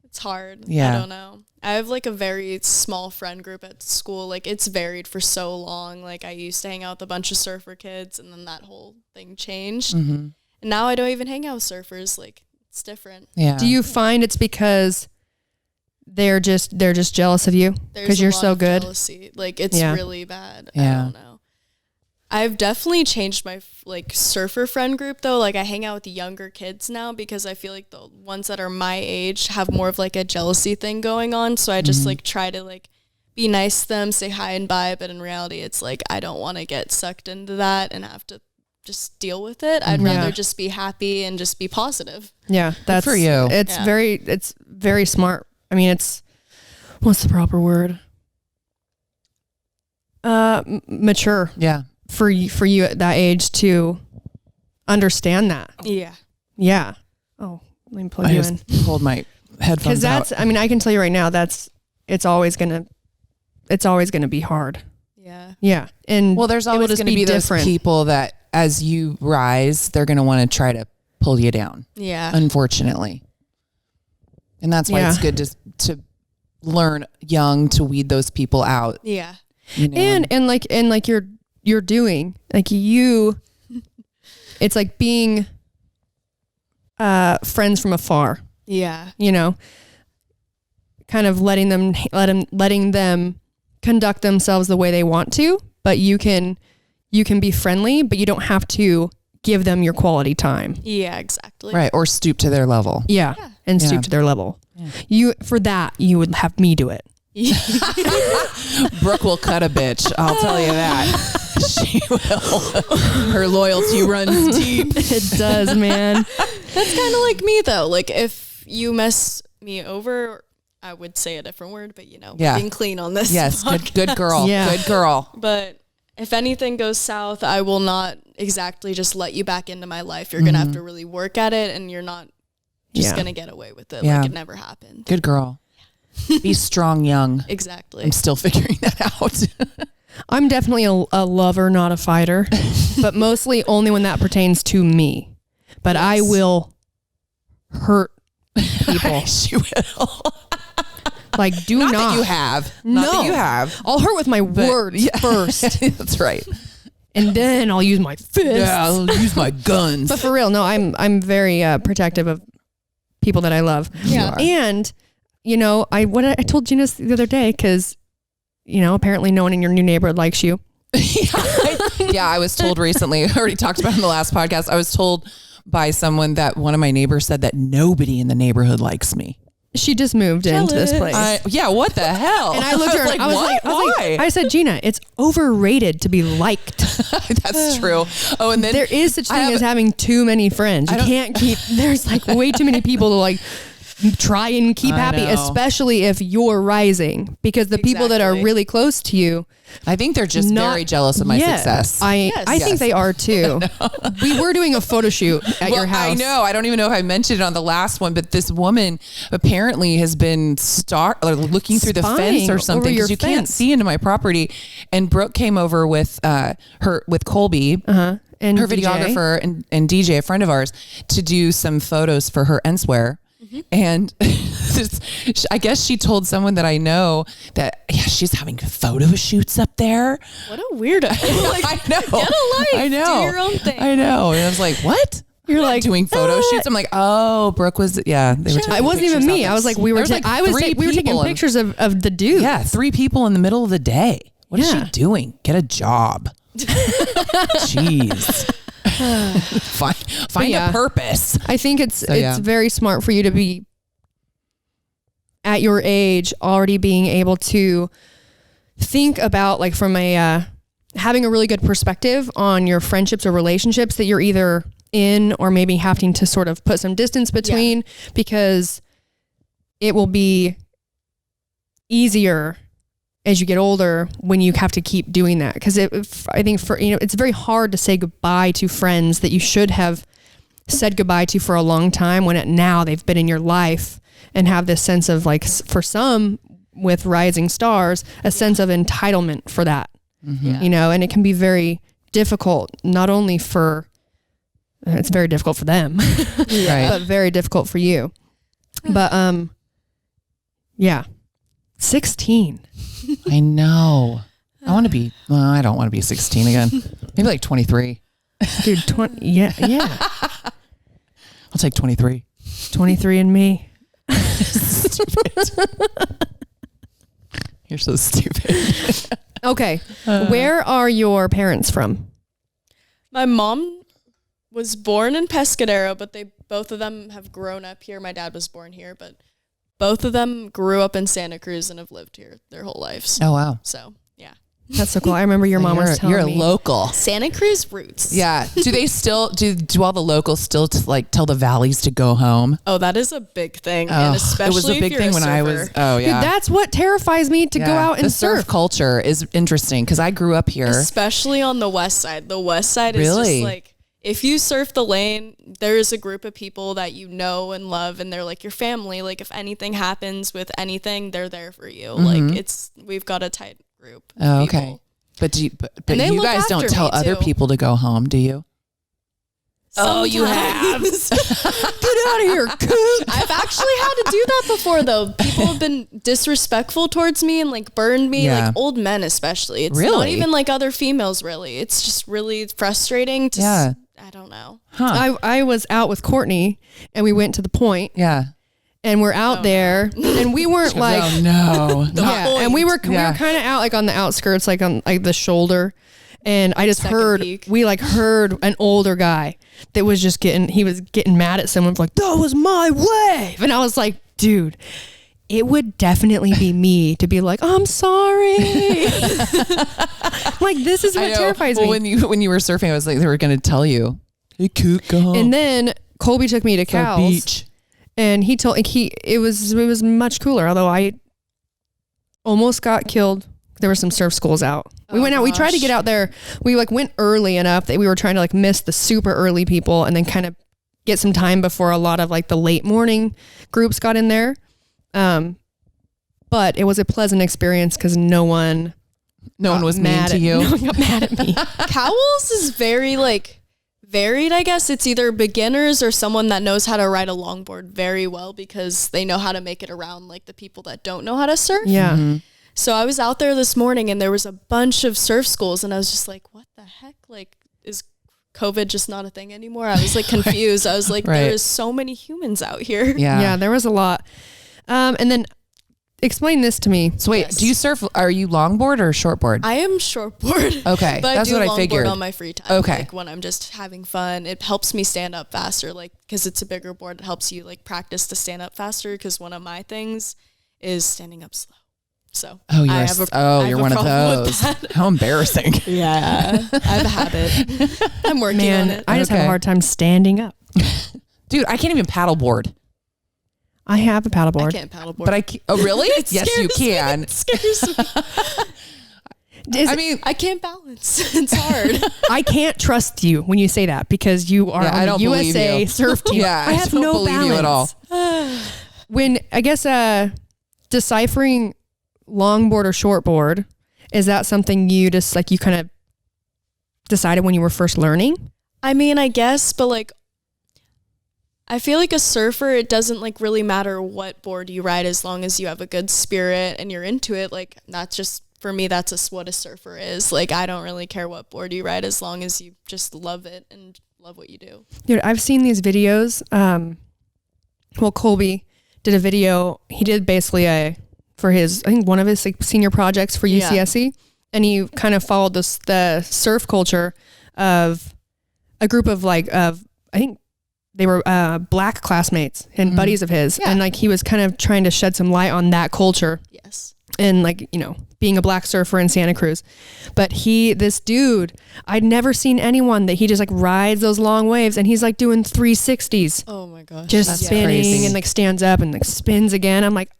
it's hard. Yeah. I don't know. I have like a very small friend group at school. Like it's varied for so long. Like I used to hang out with a bunch of surfer kids and then that whole thing changed. And now I don't even hang out with surfers. Like it's different. Yeah. Do you find it's because they're just jealous of you There's because a you're lot so of good? jealousy. Like it's Yeah. really bad. I Yeah. don't know. I've definitely changed my like surfer friend group though. Like I hang out with the younger kids now because I feel like the ones that are my age have more of like a jealousy thing going on. So I just like try to like be nice to them, say hi and bye. But in reality, it's like I don't want to get sucked into that and have to just deal with it. I'd rather just be happy and just be positive. Yeah, that's for you. It's Yeah. it's very smart. I mean, it's what's the proper word? Mature Yeah. for you at that age to understand that. Yeah. Yeah. Oh, let me plug I you just in. pulled my headphones Because that's, out. I mean, I can tell you right now, it's always gonna be hard. Yeah. Yeah, and Well, there's it will always just going to be those different. people that as you rise, they're going to want to try to pull you down, Yeah. unfortunately. And that's why it's Yeah. good to learn young to weed those people out. Yeah. You know? and like you're doing like you. It's like being friends from afar. Yeah. You know, kind of letting them conduct themselves the way they want to, but you can be friendly, but you don't have to give them your quality time. Yeah, exactly. right. Or stoop to their level. Yeah. And stoop Yeah. to their level. You would have me do it. Brooke will cut a bitch. I'll tell you that. She will. Her loyalty runs deep. It does, man. That's kind of like me though. Like if you mess me over, I would say a different word, but you know, Yeah. being clean on this. Yes. Good girl. Yeah. Good girl. But if anything goes south, I will not exactly just let you back into my life. You're going to have to really work at it and you're not just Yeah. going to get away with it. Yeah. Like it never happened. Good girl. Be strong, young. Exactly. I'm still figuring that out. I'm definitely a lover, not a fighter, but mostly only when that pertains to me. But I will hurt people. She will. Like, do Not not. that you have. Not No. that you have. I'll hurt with my words first, That's right. and then I'll use my fists. Yeah, I'll use my guns. But for real, no, I'm very protective of people that I love. Yeah. And you know, I told Gina the other day, because you know, apparently no one in your new neighborhood likes you. Yeah, I was told recently, I already talked about it in the last podcast, I was told by someone that one of my neighbors said that nobody in the neighborhood likes me. She just moved into this Jealous. place. Yeah, what the hell? and I looked at her and I was like, why? I said, Gina, it's overrated to be liked. That's true. Oh, and then There is such I thing have- as having too many friends. You can't keep, there's like way too many people to like try and keep I happy, know. especially if you're rising, because the people that are Exactly. really close to you, I think they're just very jealous of my Yeah, success. I think Yes. they are too. We were doing a photo shoot at your house. I know. I don't even know if I mentioned it on the last one, but this woman apparently has been looking through the Spying fence or something, over your because you can't fence. see into my property. And Brooke came over with with Colby, And her DJ. videographer and DJ, a friend of ours, to do some photos for her Ence wear. And I guess she told someone that I know that she's having photo shoots up there. What a weirdo. Like, I know. Get a life. I know. Do your own thing. I know. And I was like, what? You're I'm not like, doing photo shoots. I'm like, oh, Brooke was, they were taking It wasn't even pictures me. out I was there. like, we were There was we were taking people in- pictures of the dude. Yeah, 3 people in the middle of the day. What is Yeah. she doing? Get a job. Jeez. Find a purpose. I think it's very smart for you to be at your age already being able to think about like from a having a really good perspective on your friendships or relationships that you're either in or maybe having to sort of put some distance between, because it will be easier as you get older when you have to keep doing that. Because I think it's very hard to say goodbye to friends that you should have said goodbye to for a long time when now they've been in your life and have this sense of like, for some with rising stars, a sense of entitlement for that, and it can be very difficult, not only it's very difficult for them, but very difficult for you. But, 16. I know. I want to be, I don't want to be 16 again. Maybe like 23. Dude, 20. Yeah. I'll take 23. 23 and me. Stupid. You're so stupid. Okay. Where are your parents from? My mom was born in Pescadero, but both of them have grown up here. My dad was born here, but both of them grew up in Santa Cruz and have lived here their whole lives. Oh, wow. So, yeah. That's so cool. I remember your mom was telling me. You're a local. Santa Cruz roots. Yeah. Do they still, do all the locals still tell the valleys to go home? Oh, that is a big thing. And especially it was a big thing when I was, Dude, that's what terrifies me to go out and surf. The surf culture is interesting because I grew up here. Especially on the west side. The west side is just like, if you surf the lane, there is a group of people that you know and love, and they're like your family. Like if anything happens with anything, they're there for you. Like we've got a tight group. Oh, okay. But you you guys don't tell other people to go home, do you? Sometimes. Oh, you have. Get out of here, coot. I've actually had to do that before, though. People have been disrespectful towards me and like burned me, like old men especially. It's not even like other females, really. It's just really frustrating to I don't know. Huh. I was out with Courtney and we went to the point. Yeah. And we're out there and we weren't like, oh no. And we were kind of out like on the outskirts, like on like the shoulder. And I just heard an older guy that was just getting mad at someone like, that was my wave. And I was like, dude, it would definitely be me to be like, I'm sorry. Like, this is what terrifies me. When you were surfing, I was like, they were going to tell you, hey, coot, go home. And then Colby took me to Cal's. Beach. And he told it was much cooler, although I almost got killed. There were some surf schools out. We went out. We tried to get out there. We like went early enough that we were trying to like miss the super early people and then kind of get some time before a lot of like the late morning groups got in there. But it was a pleasant experience because no one was mean to you. No one got mad at me. Cowell's is very like varied, I guess. It's either beginners or someone that knows how to ride a longboard very well because they know how to make it around like the people that don't know how to surf. Yeah. Mm-hmm. So I was out there this morning and there was a bunch of surf schools and I was just like, what the heck? Like, is COVID just not a thing anymore? I was like confused. I was like, there is so many humans out here. Yeah. Yeah, there was a lot. And then explain this to me. So wait, do you surf? Are you longboard or shortboard? I am shortboard. Okay, but that's I do what I figured. longboard on my free time. Okay, like when I'm just having fun, it helps me stand up faster. Like because it's a bigger board, it helps you like practice to stand up faster. Because one of my things is standing up slow. So you're one of those. How embarrassing. Yeah, I have a habit. I'm working on it. I just have a hard time standing up. Dude, I can't even paddleboard. I have a paddleboard. I can't paddleboard. But oh really? Yes, you can. It scares me. I mean, I can't balance. It's hard. I can't trust you when you say that because you are on the USA surf team. Yeah, I have no believe balance. You at all. When I guess deciphering longboard or shortboard, is that something you just like you kind of decided when you were first learning? I mean, I guess, but like I feel like a surfer, it doesn't like really matter what board you ride as long as you have a good spirit and you're into it. Like that's just for me, that's what a surfer is. Like I don't really care what board you ride as long as you just love it and love what you do. Dude, I've seen these videos. Colby did a video. He did basically for his, I think one of his like senior projects for UCSC. And he kind of followed the surf culture of a group of like, I think they were black classmates and buddies of his. Yeah. And like, he was kind of trying to shed some light on that culture. Yes. And like, you know, being a black surfer in Santa Cruz. But this dude, I'd never seen anyone that he just like rides those long waves and he's like doing 360s. Oh my gosh. Just That's spinning crazy. and like stands up and like spins again. I'm like,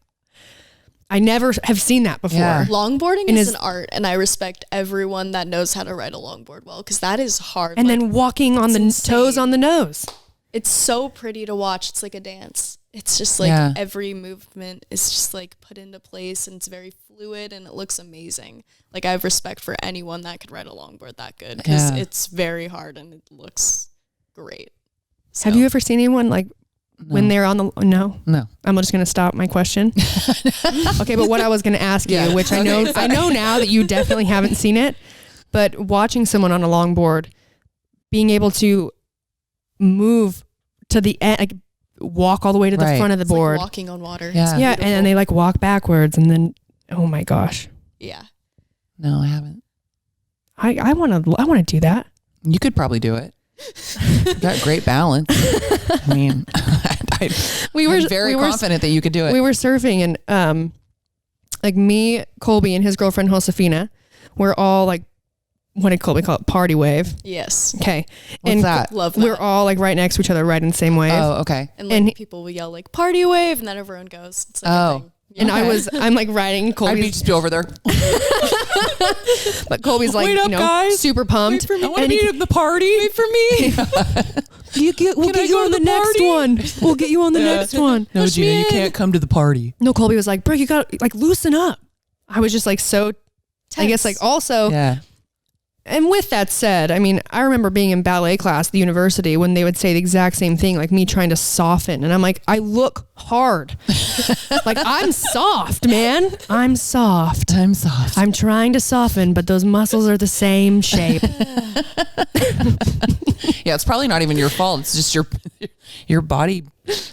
I never have seen that before. Yeah. Longboarding And is an art, and I respect everyone that knows how to ride a longboard well, because that is hard. And like, then walking on the insane. toes on the nose. it's so pretty to watch. It's like a dance. It's just like every movement is just like put into place, and it's very fluid, and it looks amazing. Like, I have respect for anyone that could ride a longboard that good, because it's very hard and it looks great. So. Have you ever seen anyone like when they're on the no? I'm just going to stop my question. Okay, but what I was going to ask you, which I know now that you definitely haven't seen it, but watching someone on a longboard being able to move to the end, like walk all the way to the front of the It's board, like walking on water. Yeah, and then they like walk backwards, and then oh my gosh. Yeah. No, I haven't. I want to do that. You could probably do it. You've got great balance. I mean, I'm very confident that you could do it. We were surfing, and like me, Colby, and his girlfriend Josefina, we're all like, what did Colby call it? Party wave. Yes. Okay. What's that? Love that. We're all like right next to each other, riding the same wave. Oh, okay. And like people will yell like party wave, and then everyone goes. It's like a thing. And I'm like riding I'd Colby's. just be over there. But Colby's like, Wait up, guys. super pumped. I want to be at the party. Wait for me. We'll get you on the next one. We'll get you on the next one. No, Gina, you can't come to the party. No, Colby was like, bro, you got to like loosen up. I was just like so tense. I guess like also. Yeah. And with that said, I mean, I remember being in ballet class at the university when they would say the exact same thing, like me trying to soften. And I'm like, I look hard. Like, I'm soft, man. I'm soft. I'm trying to soften, but those muscles are the same shape. Yeah, it's probably not even your fault. It's just your body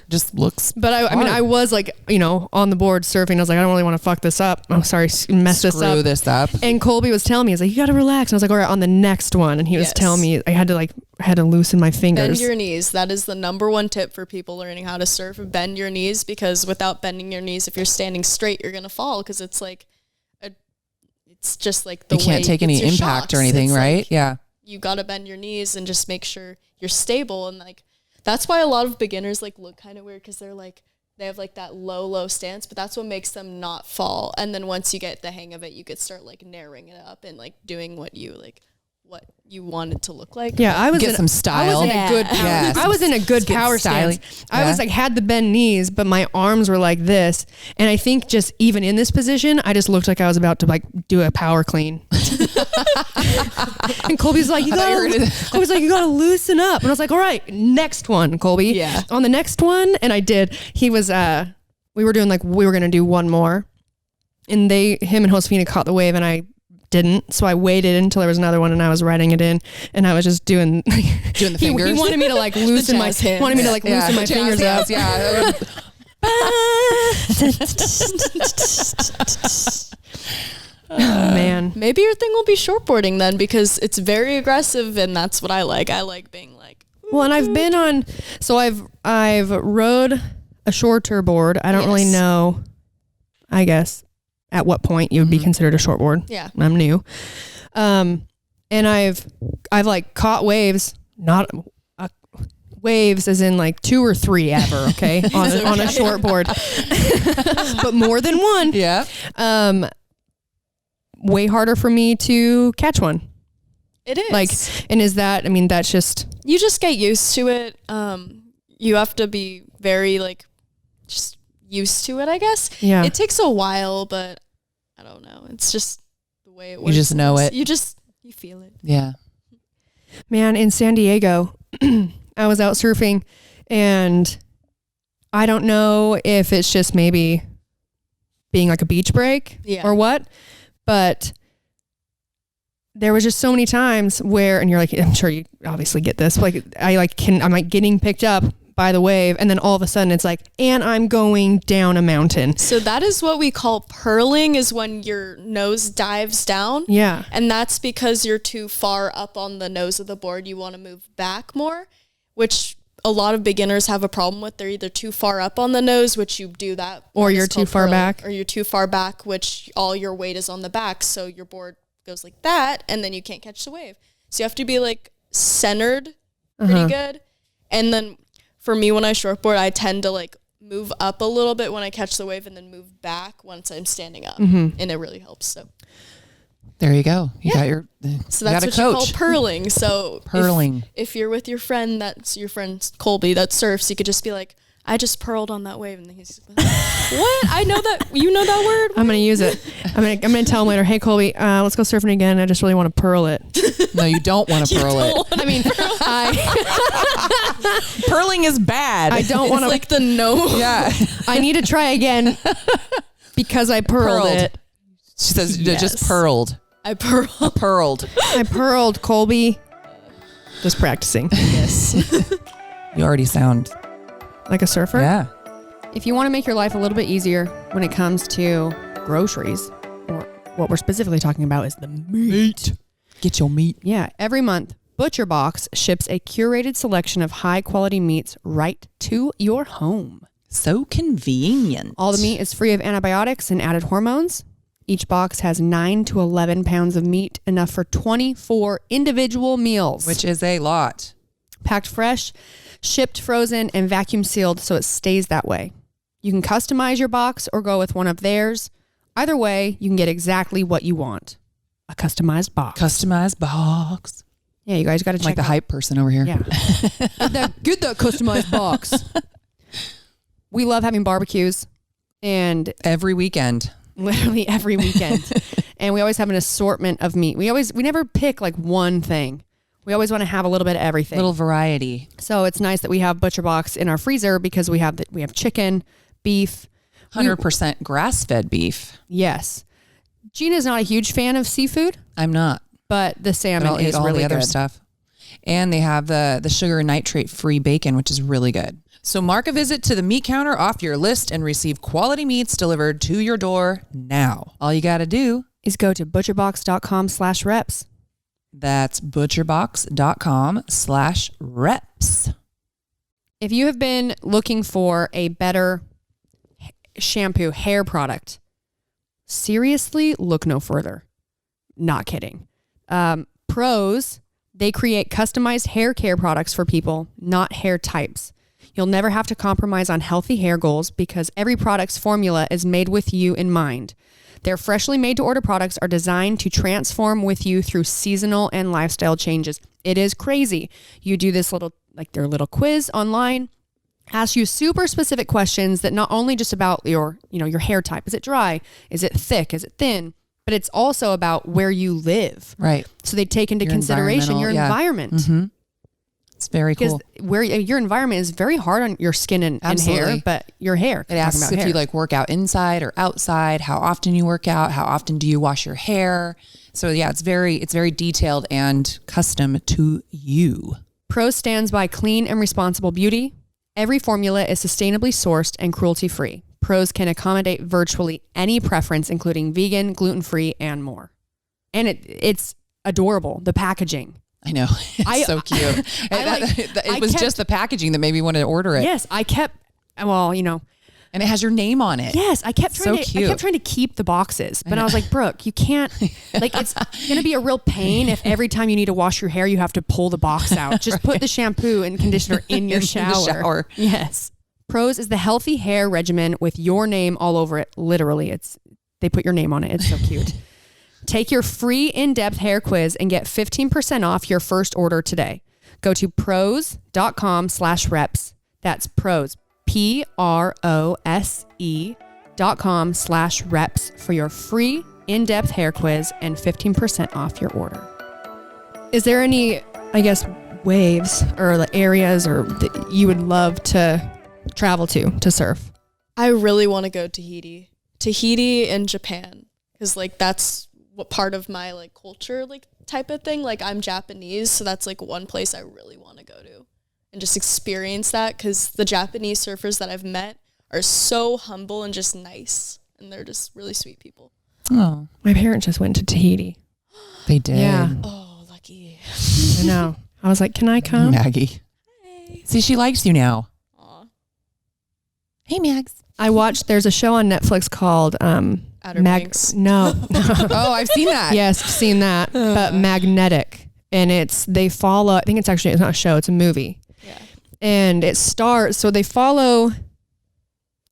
just looks. But I mean, I was like, on the board surfing. I was like, I don't really want to fuck this up. Oh, sorry, Screw this up. And Colby was telling me, he's like, you got to relax. And I was like, all right, on the next one. And he was telling me I had to loosen my fingers. Bend your knees. That is the number one tip for people learning how to surf. Bend your knees, because without bending your knees, if you're standing straight, you're gonna fall, because it's like, it's just like the way you can't take any impact shocks. or anything, It's right? Like, yeah. You gotta bend your knees and just make sure you're stable, and like that's why a lot of beginners like look kind of weird, because they have like that low stance, but that's what makes them not fall. And then once you get the hang of it, you could start like narrowing it up and like doing what you wanted to look like. Yeah, I was Get some style. I was in a good power stance. I was like, had the bend knees, but my arms were like this. And I think just even in this position, I just looked like I was about to like do a power clean. And Colby's like, you gotta loosen up. And I was like, all right, next one, Colby. Yeah. On the next one. And I did. He was, we were going to do one more. And him and Josefina caught the wave, and I didn't, so I waited until there was another one, and I was riding it in, and I was just doing the fingers. He wanted me to like loosen my loosen my fingers up. Yeah. Oh man, Maybe your thing will be shortboarding then, because it's very aggressive, and that's what I like. I like being like. Well, and I've been on, so I've rode a shorter board. I don't really know, I guess, at what point you would be considered a shortboard. Yeah. I'm new. And I've like caught waves, not waves as in like 2 or 3 ever, okay, on a shortboard, but more than one. Yeah. Way harder for me to catch one. It is. Like, and is that, I mean, that's just. You just get used to it. You have to be very like, just used to it, I guess. Yeah. It takes a while, but I don't know. It's just the way it works. You just know it. You feel it. Yeah. Man, in San Diego, I was out surfing, and I don't know if it's just maybe being like a beach break or what, but there was just so many times where, and you're like, I'm sure you obviously get this, like I'm like getting picked up by the wave, and then all of a sudden it's like, and I'm going down a mountain. So that is what we call purling, is when your nose dives down. Yeah. And that's because you're too far up on the nose of the board. You want to move back more, which a lot of beginners have a problem with. They're either too far up on the nose, which you do that. Or you're too far back. Or you're too far back, which all your weight is on the back. So your board goes like that, and then you can't catch the wave. So you have to be like centered pretty good. And then for me, when I shortboard, I tend to like move up a little bit when I catch the wave and then move back once I'm standing up. And it really helps. So there you go. You got your, so that's what you call purling. So purling. If you're with your friend, that's your friend Colby that surfs, you could just be like, I just purled on that wave. And then he's like, what? I know that. You know that word? I'm going to use it. I'm going to tell him later, hey, Colby, let's go surfing again. I just really want to purl it. No, you don't want to purl it. I mean, purling is bad. I don't want to. Like the no. Yeah. I need to try again because I purled it. She says, Yes. just purled. I purled. Purled. I purled, Colby. Just practicing. Yes. You already sound Like a surfer? Yeah. If you want to make your life a little bit easier when it comes to groceries, or what we're specifically talking about is the meat. Get your meat. Yeah. Every month, Butcher Box ships a curated selection of high quality meats right to your home. So convenient. All the meat is free of antibiotics and added hormones. Each box has 9 to 11 pounds of meat, enough for 24 individual meals. Which is a lot. Packed fresh, shipped frozen, and vacuum sealed so it stays that way. You can customize your box or go with one of theirs. Either way, you can get exactly what you want. A customized box. Customized box. Yeah, you guys got to check Like the hype person over here. Yeah. Get that customized box. We love having barbecues, and Every weekend. literally every weekend. And we always have an assortment of meat. We never pick like one thing. We always want to have a little bit of everything. Little variety. So it's nice that we have Butcher Box in our freezer because we have chicken, beef, 100% grass-fed beef. Yes. Gina's not a huge fan of seafood, I'm not. but the But salmon I'll eat is all really the other good. stuff. And they have the sugar and nitrate-free bacon, which is really good. So mark a visit to the meat counter off your list and receive quality meats delivered to your door now. All you got to do Is go to butcherbox.com/reps. That's butcherbox.com/reps. If you have been looking for a better shampoo hair product, seriously, look no further. Not kidding. Pros, they create customized hair care products for people, not hair types. You'll never have to compromise on healthy hair goals because every product's formula is made with you in mind. Their freshly made to order products are designed to transform with you through seasonal and lifestyle changes. It is crazy. You do this their little quiz online, ask you super specific questions that not only just about your hair type. Is it dry? Is it thick? Is it thin? But it's also about where you live. Right. So they take into Your consideration your environmental, environment. It's very Because cool. where your environment is very hard on your skin and hair, Absolutely. but your hair. It asks if you work out inside or outside, how often you work out, how often do you wash your hair. So yeah, it's very detailed and custom to you. Pros stands by clean and responsible beauty. Every formula is sustainably sourced and cruelty-free. Pros can accommodate virtually any preference, including vegan, gluten-free, and more. And it's adorable, the packaging. I know. It's so cute. It was just the packaging that made me want to order it. Yes, I kept, and it has your name on it. yes, I kept trying to keep the boxes, but I was like, Brooke, you can't, it's going to be a real pain if every time you need to wash your hair, you have to pull the box out. Just put the shampoo and conditioner in your shower. the shower. Yes. Pros is the healthy hair regimen with your name all over it. Literally, they put your name on it. It's so cute. Take your free in-depth hair quiz and get 15% off your first order today. Go to pros.com/reps. That's pros, PROSE.com/reps for your free in-depth hair quiz and 15% off your order. Is there any, waves or areas that you would love to travel to surf? I really want to go to Tahiti in Japan, because that's what part of my culture type of thing. I'm Japanese, so that's one place I really want to go to and just experience that, because the Japanese surfers that I've met are so humble and just nice, and they're just really sweet people. Oh, My parents just went to Tahiti. they did. Yeah. Oh, lucky. I know. I was like, can I come? Maggie. Hey. See, she likes you now. Aw. Hey, Mags. I watched, there's a show on Netflix called Outer Banks. No. Oh, I've seen that. Yes, I've seen that. But Magnetic. And they follow, I think it's not a show, it's a movie. Yeah. And it starts, so they follow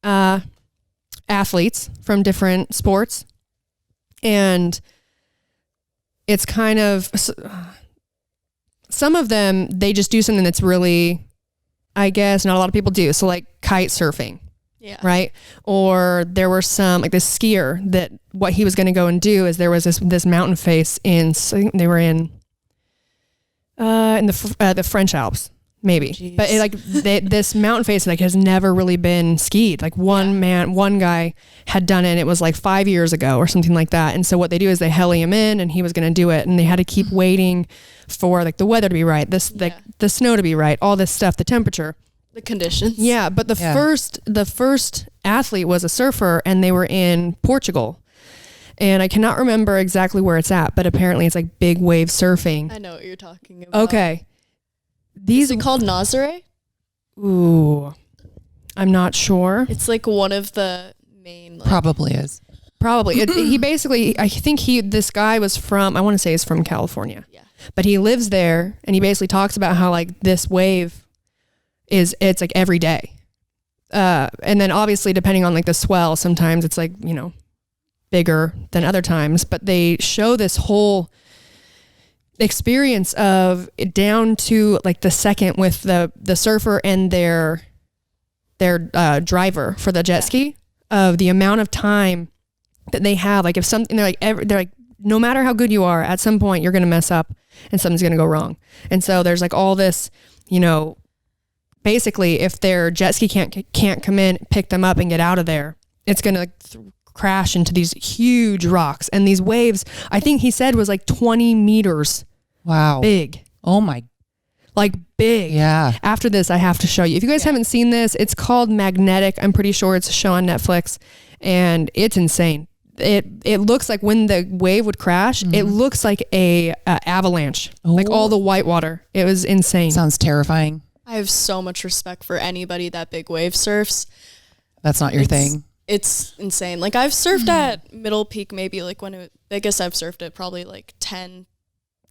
athletes from different sports. And it's kind of, some of them, they just do something that's really, I guess, not a lot of people do. So like kite surfing. Yeah. Right. Or there were some, like this skier, that what he was going to go and do is there was this mountain face so I think they were in the French Alps, maybe. Jeez. But this mountain face like has never really been skied. Like one guy had done it, and it was like 5 years ago or something like that. And so what they do is they heli him in, and he was going to do it, and they had to keep waiting for like the weather to be right, the snow to be right, all this stuff, the temperature. The conditions. Yeah, but the first athlete was a surfer, and they were in Portugal. And I cannot remember exactly where it's at, but apparently it's like big wave surfing. I know what you're talking about. Okay. Is it called Nazare? Ooh, I'm not sure. It's like one of the main. Like, Probably is. Probably. He basically, I think this guy was from, I want to say he's from California. Yeah. But he lives there, and he basically talks about how like this wave it's like every day. And then obviously depending on like the swell, sometimes it's like, bigger than other times, but they show this whole experience of it down to like the second with the surfer and their driver for the jet ski, of the amount of time that they have. Like if something, they're like, no matter how good you are, at some point you're going to mess up and something's going to go wrong. And so there's like all this, basically if their jet ski can't come in, pick them up and get out of there, it's going to crash into these huge rocks. And these waves, I think he said, was like 20 meters. Wow. Big. Oh my. Like big. Yeah. After this, I have to show you. If you guys haven't seen this, it's called Magnetic. I'm pretty sure it's a show on Netflix, and it's insane. It looks like when the wave would crash, it looks like a avalanche, like all the white water. It was insane. Sounds terrifying. I have so much respect for anybody that big wave surfs. That's not your thing. It's insane. Like I've surfed at Middle Peak, maybe like when biggest I've surfed at probably like 10,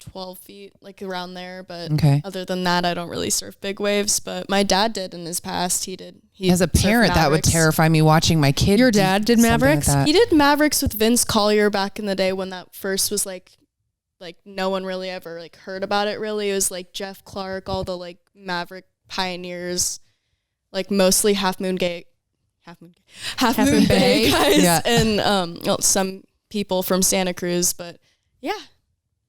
12 feet, like around there. But other than that, I don't really surf big waves. But my dad did in his past. He did. As a parent, that would terrify me, watching my kid. Your dad did Mavericks? Like he did Mavericks with Vince Collier back in the day when that first was like no one really ever like heard about it really. It was like Jeff Clark, all the like Maverick pioneers, like mostly Half Moon Bay guys, and some people from Santa Cruz. But yeah,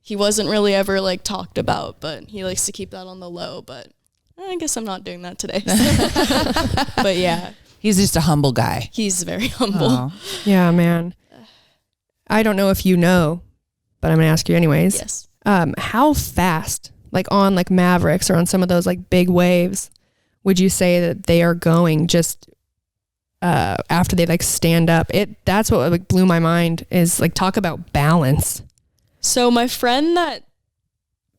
he wasn't really ever like talked about, but he likes to keep that on the low. But I guess I'm not doing that today. But yeah, he's just a humble guy. He's very humble. Oh. Yeah, man. I don't know if you know, but I'm gonna ask you anyways. Yes. How fast, like on like Mavericks or on some of those like big waves, would you say that they are going just after they like stand up? That's what like blew my mind, is like, talk about balance. So my friend that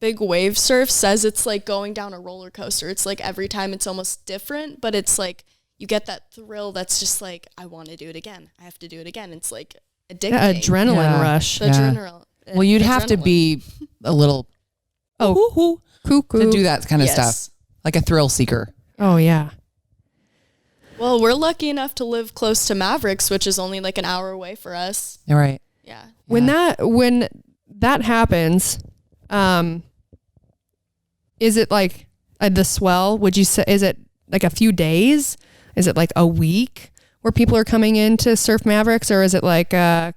big wave surf says it's like going down a roller coaster. It's like every time it's almost different, but it's like you get that thrill that's just like, I want to do it again. I have to do it again. It's like addicting. Adrenaline rush. Adrenaline. Well, you'd have to be a little cuckoo to do that kind of stuff, like a thrill seeker. Oh yeah. Well, we're lucky enough to live close to Mavericks, which is only like an hour away for us. All right. Yeah. When that happens, is it like the swell? Would you say, is it like a few days? Is it like a week where people are coming in to surf Mavericks, or is it like like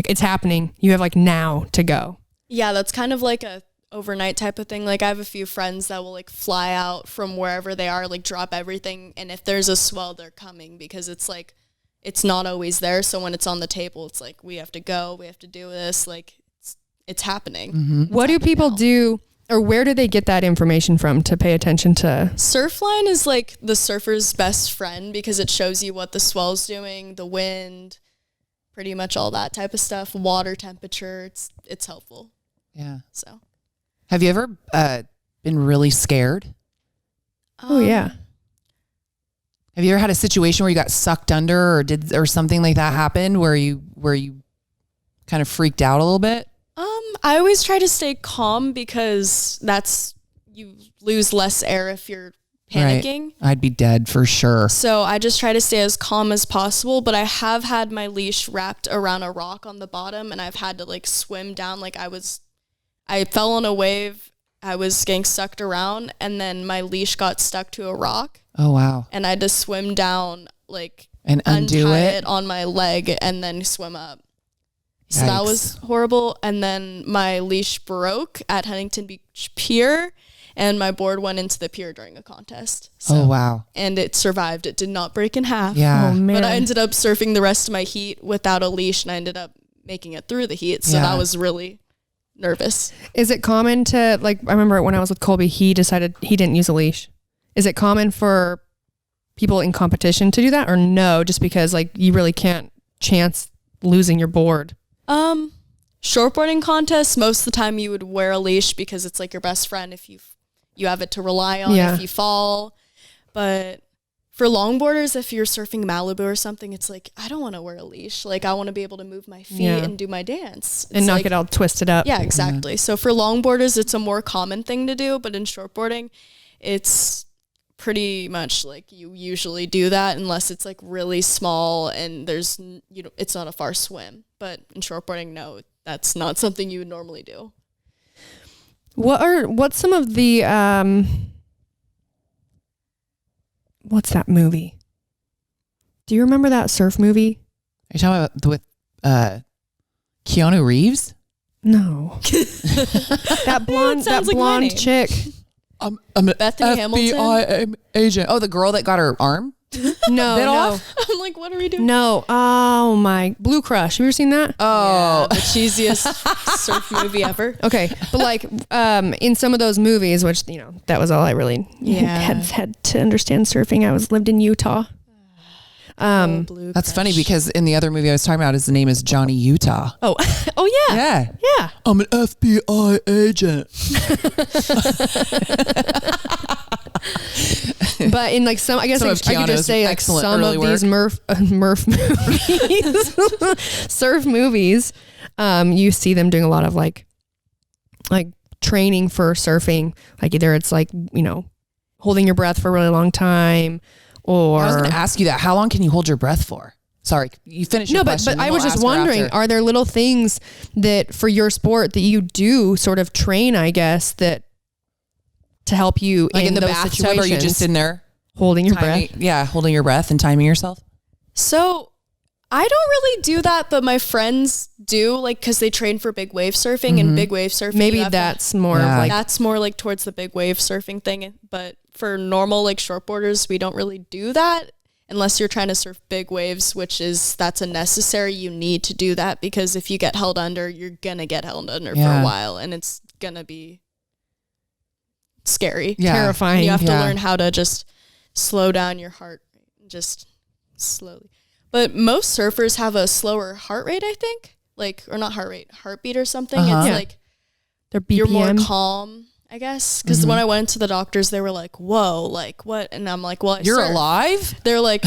it's happening? You have like now to go. Yeah, that's kind of like a overnight type of thing. Like I have a few friends that will like fly out from wherever they are, like drop everything, and if there's a swell, they're coming, because it's like it's not always there. So when it's on the table, it's like we have to go, we have to do this, like it's happening. Mm-hmm. What do people do Or where do they get that information from to pay attention to? Surfline is like the surfer's best friend because it shows you what the swell's doing, the wind, pretty much all that type of stuff, water temperature. It's helpful. Yeah. So, have you ever been really scared? Oh yeah. Have you ever had a situation where you got sucked under or something like that happened where you kind of freaked out a little bit? I always try to stay calm because you lose less air if you're panicking. Right. I'd be dead for sure. So I just try to stay as calm as possible, but I have had my leash wrapped around a rock on the bottom and I've had to like swim down. Like I fell on a wave. I was getting sucked around and then my leash got stuck to a rock. Oh, wow. And I had to swim down and undo untie it on my leg and then swim up. So Yikes. that was horrible. And then my leash broke at Huntington Beach Pier and my board went into the pier during a contest. So, oh, wow. And it survived. It did not break in half. Yeah. Oh, man. But I ended up surfing the rest of my heat without a leash and I ended up making it through the heat. So that was really nervous. Is it common to, like, I remember when I was with Colby, he decided he didn't use a leash. Is it common for people in competition to do that or no, just because like you really can't chance losing your board? Shortboarding contests, most of the time you would wear a leash because it's like your best friend if you have it to rely on if you fall. But for longboarders, if you're surfing Malibu or something, it's like, I don't want to wear a leash. Like I want to be able to move my feet and do my dance. It's and not like, get all twisted up. Yeah, exactly. So for longboarders, it's a more common thing to do, but in shortboarding, it's pretty much like you usually do that unless it's like really small and it's not a far swim. But in shortboarding, no, that's not something you would normally do. What's some of the what's that movie? Do you remember that surf movie? Are you talking about with Keanu Reeves? No. that blonde chick. I'm an Bethany FBI agent. Oh, the girl that got her arm No. I'm like, what are we doing? No. Oh my. Blue Crush. Have you ever seen that? Oh, Yeah, the cheesiest surf movie ever. Okay. But like in some of those movies, which, that was all I really had to understand surfing. I lived in Utah. Blue that's Crush. funny because in the other movie I was talking about, his name is Johnny Utah. Oh yeah. Yeah. Yeah. I'm an FBI agent. But in like some, I guess Some I of could just Keanu's say like excellent some of early these Murph movies, surf movies, you see them doing a lot of like training for surfing. Like either it's like, holding your breath for a really long time or. I was going to ask you that. How long can you hold your breath for? Sorry, you finished your question. But I was just wondering, are there little things that for your sport that you do sort of train, I guess, that to help you like in the those bathtub, situations? are you just in there holding your breath? Yeah, holding your breath and timing yourself. So I don't really do that, but my friends do, like, because they train for big wave surfing and big wave surfing. Maybe that's more of like that's more like towards the big wave surfing thing. But for normal like shortboarders, we don't really do that unless you're trying to surf big waves, that's a necessary. You need to do that because if you get held under, you're gonna get held under for a while, and it's gonna be scary, terrifying. You have to learn how to just slow down your heart, just slowly. But most surfers have a slower heart rate, I think, or not heart rate, heartbeat or something. It's like their BPM. You're more calm, I guess. Because when I went to the doctors, they were like, "Whoa, like what?" And I'm like, "Well, You're surf." alive? They're like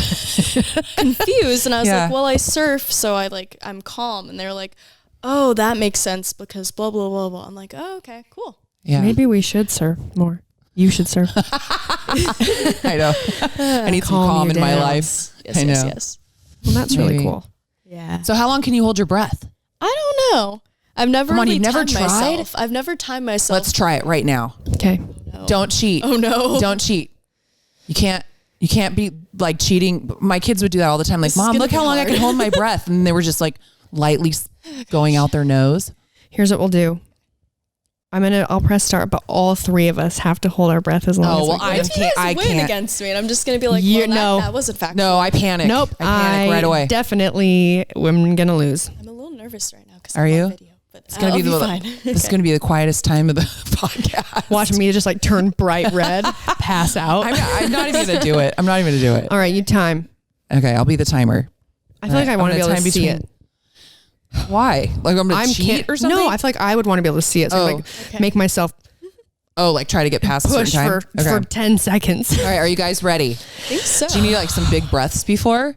confused, and I was like, "Well, I surf, so I'm calm." And they're like, "Oh, that makes sense because blah blah blah blah." I'm like, "Oh, okay, cool." Yeah. Maybe we should surf more. You should surf. I know. I need some calm in my life. Yes, I know. yes. Well, that's really cool. Yeah. So how long can you hold your breath? I don't know. I've never Come on, really you've never timed tried? myself. I've never timed myself. Let's try it right now. Okay. No. Don't cheat. Oh no. Don't cheat. You can't be like cheating. My kids would do that all the time. Like, This is Mom, gonna look be how long I hard. can hold my breath. And they were just like lightly going out their nose. Here's what we'll do. I'll press start, but all three of us have to hold our breath as long as we can. What if you guys win can't. against me? And I'm just gonna be like, that wasn't factual. No, I panic. Nope. I panic right away. Definitely am going to lose. I'm a little nervous right now because Are you? video. But It's gonna be fine. This is gonna be the quietest time of the podcast. Watch me just like turn bright red, pass out. I'm not even gonna do it. I'm not even gonna do it. All right, you time. Okay, I'll be the timer. I feel like I want to be able to see it. Why? Like I'm gonna cheat or something? No, I feel like I would want to be able to see it. So like make myself like try to get past a certain push time? for 10 seconds. All right, are you guys ready? I think so. Do you need like some big breaths before?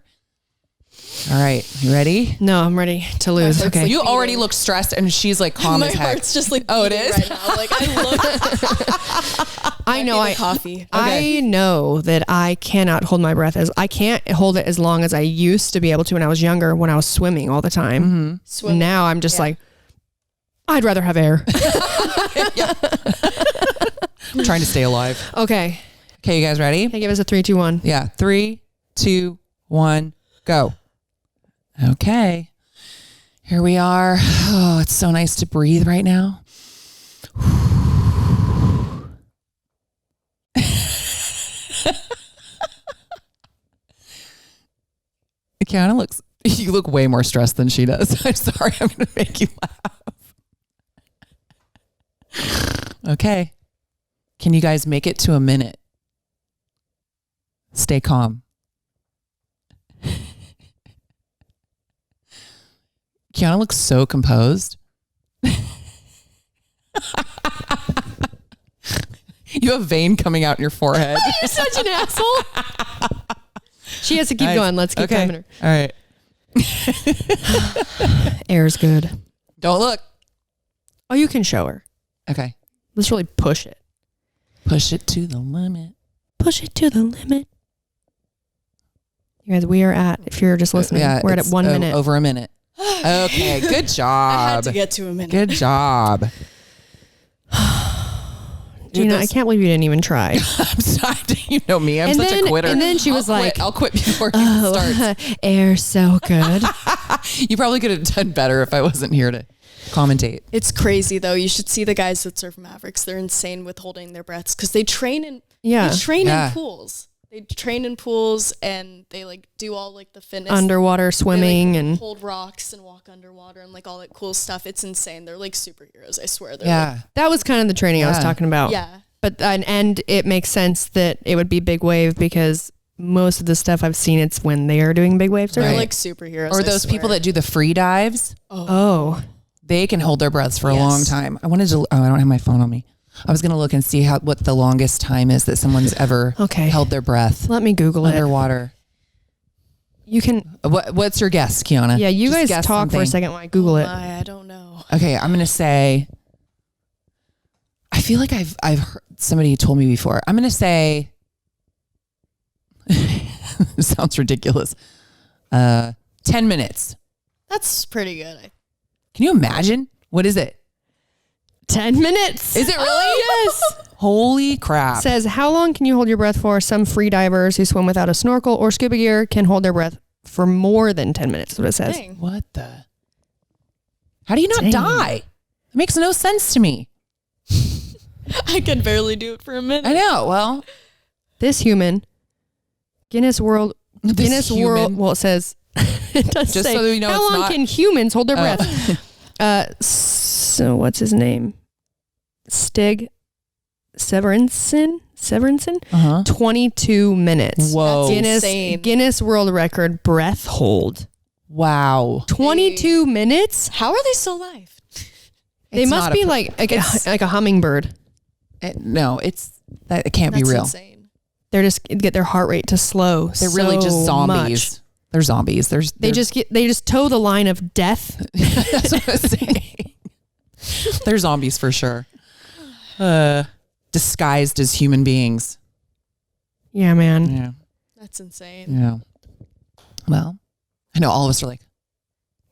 All right, you ready? No, I'm ready to lose. heart's Okay. like You already beating. look stressed and she's like calm My as heck. heart's just like Oh, it beating is? right now. Like I look. I know. Coffee. I know that I cannot hold my breath I can't hold it as long as I used to be able to when I was younger, when I was swimming all the time. Swimming. Now I'm just like, I'd rather have air. I'm trying to stay alive. Okay. Okay, you guys ready? Hey, give us a 3, 2, 1. Yeah, 3, 2, 1, go. Okay. Here we are. Oh, it's so nice to breathe right now. Keanna you look way more stressed than she does. I'm sorry, I'm going to make you laugh. Okay. Can you guys make it to a minute? Stay calm. Keanna looks so composed. You have vein coming out in your forehead. You're such an asshole. She has to keep going. Let's keep timing her. All right. Air's good. Don't look. Oh, you can show her. Okay. Let's really push it. Push it to the limit. Push it to the limit. You guys, we are at, if you're just listening, we're at 1 minute. Over a minute. Okay. Good job. I had to get to a minute. Good job. Gina, I can't believe you didn't even try. I'm sorry. You know me. I'm such a quitter. And then she was like, I'll quit before it even starts. Air's so good. You probably could have done better if I wasn't here to commentate. It's crazy though. You should see the guys that surf Mavericks. They're insane with holding their breaths because they train in in pools. They train in pools and they like do all like the fitness Underwater swimming they, like, and hold rocks and walk underwater and like all that cool stuff. It's insane. They're like superheroes. I swear. They're Yeah. that was kind of the training I was talking about. Yeah. But and it makes sense that it would be big wave because most of the stuff I've seen, it's when they are doing big waves. They're Right. like superheroes. Or I those people swear. that do the free dives. Oh. They can hold their breaths for a long time. I wanted to. I don't have my phone on me. I was going to look and see what the longest time is that someone's ever held their breath Let me Google it. underwater. You can. What's your guess, Keanna? Yeah, you Just guys guess talk for a something. second while I Google it. I don't know. Okay, I'm going to say. I feel like I've heard somebody told me before. I'm going to say. This sounds ridiculous. 10 minutes. That's pretty good. Can you imagine? What is it? 10 minutes. Is it really? Yes. Holy crap. Says, how long can you hold your breath for? Some free divers who swim without a snorkel or scuba gear can hold their breath for more than 10 minutes. Is what it says. Dang. What the? How do you not Dang. die? It makes no sense to me. I could barely do it for a minute. I know. Well, This human, Guinness World, human. well, it says, it does Just say, so that we know how it's long not- can humans hold their Oh. breath? So what's his name? Stig Severinsen? 22 minutes. Whoa. Insane. Guinness World Record breath hold. Wow. 22 minutes? How are they still alive? They It's must not be a- like it's- a hummingbird. No, it can't be That's real. insane. They're just get their heart rate to slow. They're really just so zombies. much. They're zombies. They just toe the line of death. That's what I was saying. They're zombies for sure. Disguised as human beings. Yeah, man. Yeah. That's insane. Yeah. Well, I know all of us are like,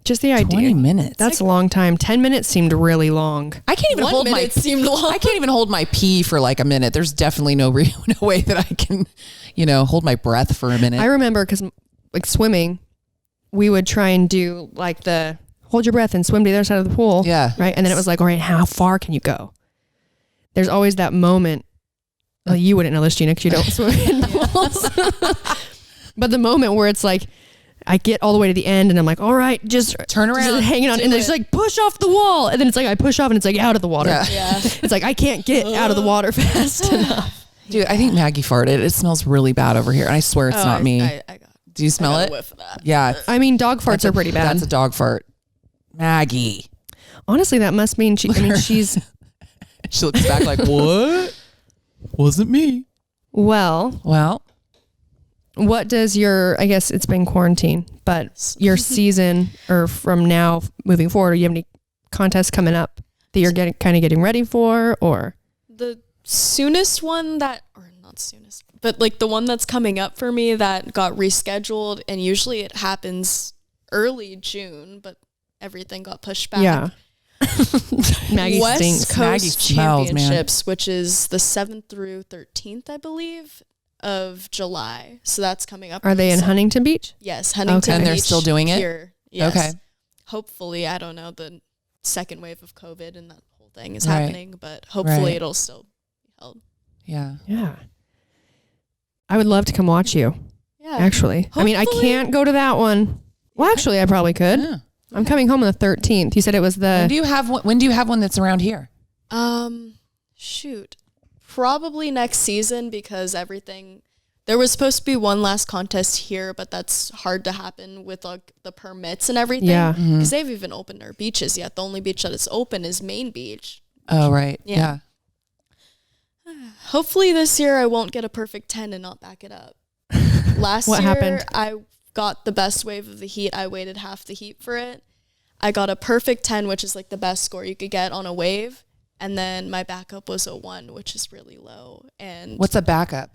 Just the 20 idea. minutes. That's a long time. 10 minutes seemed really long. I can't even 1 hold minute seemed long. I can't even hold my pee for like a minute. There's definitely no way that I can, hold my breath for a minute. I remember because like swimming, we would try and do like the hold your breath and swim to the other side of the pool. Yeah. Right. And then it was like, all right, how far can you go? There's always that moment. Well, you wouldn't know this, Gina, because you don't swim in pools. But the moment where it's like, I get all the way to the end and I'm like, all right, just turn around, just hanging on. And then it's like, push off the wall. And then it's like, I push off and it's like out of the water. Yeah. It's like, I can't get out of the water fast enough. Dude, I think Maggie farted. It smells really bad over here. And I swear it's not me. Do you smell it? Whiff of that. Yeah. I mean, dog farts are pretty bad. That's a dog fart. Maggie. Honestly, that must mean she's. She looks back like, what? Wasn't me. Well, what does I guess it's been quarantine, but your season or from now moving forward, do you have any contests coming up that you're getting ready for, or? The soonest one not soonest, but like the one that's coming up for me that got rescheduled, and usually it happens early June, but everything got pushed back. Yeah. Maggie West stinks. Coast Maggie smells, Championships, which is the 7th through 13th, I believe, of July. So that's coming up. Are they in Huntington Beach? Yes, Huntington Beach. And they're still doing it? Here. Yes. Okay. Hopefully, I don't know, the second wave of COVID and that whole thing is happening, but hopefully it'll still be held. Yeah. Yeah. I would love to come watch you. Yeah. Actually. Hopefully. I mean, I can't go to that one. Well, actually, I probably could. Yeah. I'm coming home on the 13th. You said it was When do you have one that's around here? Shoot. Probably next season, because there was supposed to be one last contest here, but that's hard to happen with like the permits and everything. Yeah. Because they've even opened their beaches yet. The only beach that is open is Main Beach. Oh, right. Yeah. Hopefully this year I won't get a perfect 10 and not back it up. Last What year happened? I got the best wave of the heat. I waited half the heat for it. I got a perfect 10, which is like the best score you could get on a wave. And then my backup was a 1, which is really low. And What's a backup?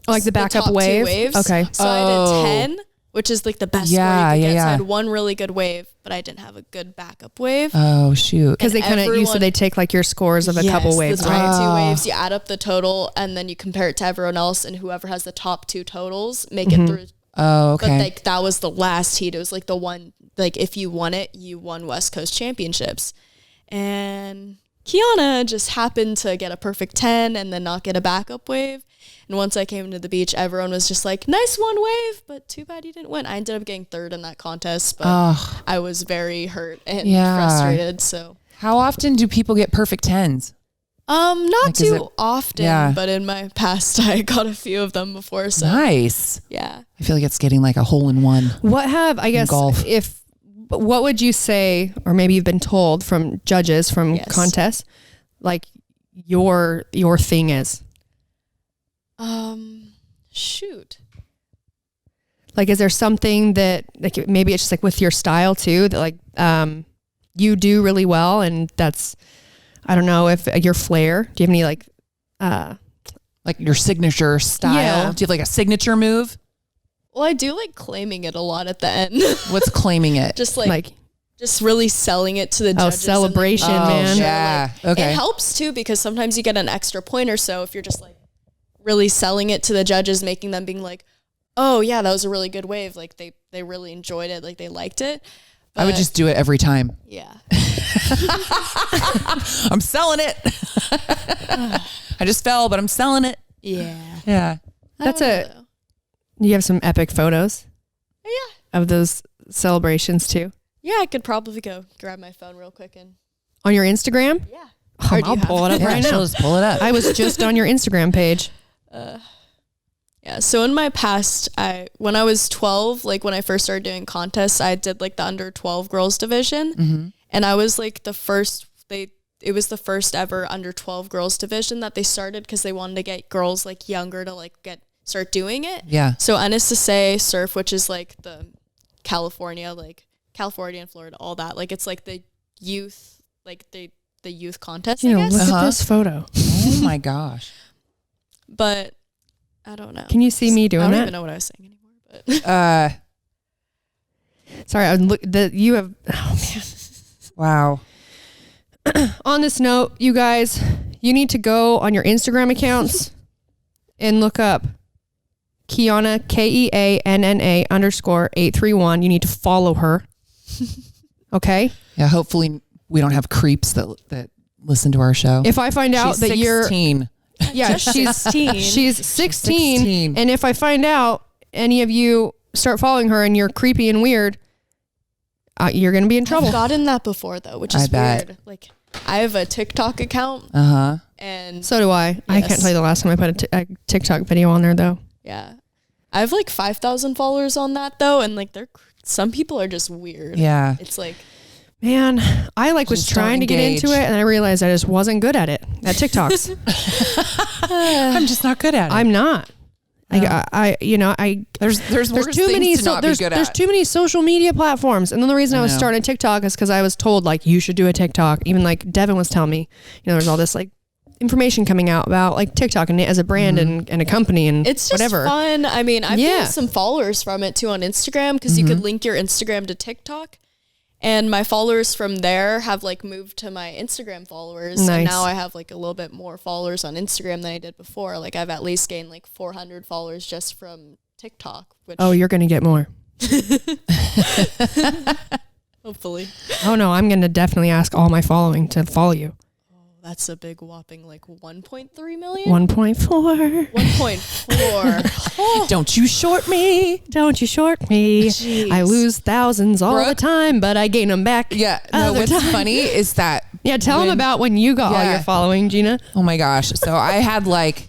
like the backup top 2 wave? waves. Okay. So I did 10, which is like the best score you could get. So I had one really good wave, but I didn't have a good backup wave. Oh, shoot. Because they kind of used to, they take like your scores of a couple waves, the right? top 2 waves, you add up the total and then you compare it to everyone else, and whoever has the top 2 totals make it through. Oh, okay. But like that was the last heat. It was like the one, like if you won it, you won West Coast Championships. And Keanna just happened to get a perfect 10 and then not get a backup wave. And once I came to the beach, everyone was just like, nice one wave, but too bad you didn't win. I ended up getting 3rd in that contest, but I was very hurt and frustrated. So how often do people get perfect 10s? Not like, too often, but in my past, I got a few of them before. So nice. Yeah. I feel like it's getting like a hole in one. What would you say, or maybe you've been told from judges from contests, like your thing is? Shoot. Like, is there something that like maybe it's just like with your style too that like you do really well, and that's, I don't know, if your flair. Do you have any like your signature style? Yeah. Do you have like a signature move? Well, I do like claiming it a lot at the end. What's claiming it? Just just really selling it to the judges. Celebration, man. Yeah. Okay. It helps too, because sometimes you get an extra point or so if you're just like really selling it to the judges, making them being like, oh yeah, that was a really good wave. Like they really enjoyed it. Like they liked it. But I would just do it every time. Yeah. I'm selling it. I just fell, but I'm selling it. Yeah. Yeah. You have some epic photos? Yeah. Of those celebrations too? Yeah, I could probably go grab my phone real quick and. On your Instagram? Yeah. I'll pull it up right now. Just pull it up. I was just on your Instagram page. Yeah. So in my past, when I was 12, like when I first started doing contests, I did like the under 12 girls division, and I was like the first. It was the first ever under 12 girls division that they started because they wanted to get girls like younger to like start doing it. Yeah. So NSSA Surf, which is like the California and Florida, all that. Like it's like the youth, like the youth contest. I guess. Look at this photo. Oh my gosh. But I don't know. Can you see me doing that? I don't even know what I was saying anymore. But sorry, you have. Oh man. Wow. On this note, you guys, you need to go on your Instagram accounts and look up Keanna, KEANNA _831. You need to follow her. Okay. Yeah. Hopefully we don't have creeps that listen to our show. If I find out that you're 16. Yeah, she's 16. She's 16. And if I find out any of you start following her and you're creepy and weird, you're going to be in trouble. I've gotten that before though, which is weird. Like I have a TikTok account. And so do I. Yes. I can't tell you the last time I put a TikTok video on there though. Yeah. I have like 5,000 followers on that though. And like some people are just weird. Yeah. It's like, man, I was trying to get into it and I realized I just wasn't good at it at TikToks. I'm just not good at it. I'm not. No. There's too many there's too many social media platforms, and then the reason I was starting TikTok is because I was told like you should do a TikTok. Even like Devin was telling me, there's all this like information coming out about like TikTok and as a brand and a company and it's just whatever. Fun. I mean, I've gained some followers from it too on Instagram because you could link your Instagram to TikTok. And my followers from there have like moved to my Instagram followers. Nice. And now I have like a little bit more followers on Instagram than I did before. Like I've at least gained like 400 followers just from TikTok. You're going to get more. Hopefully. Oh no, I'm going to definitely ask all my following to follow you. That's a big whopping like 1.3 million? 1.4. 1.4. Don't you short me. Don't you short me. Jeez. I lose thousands all the time, but I gain them back. Yeah. No, what's funny is that. Yeah, tell them about when you got all your following, Gina. Oh my gosh. So I had like,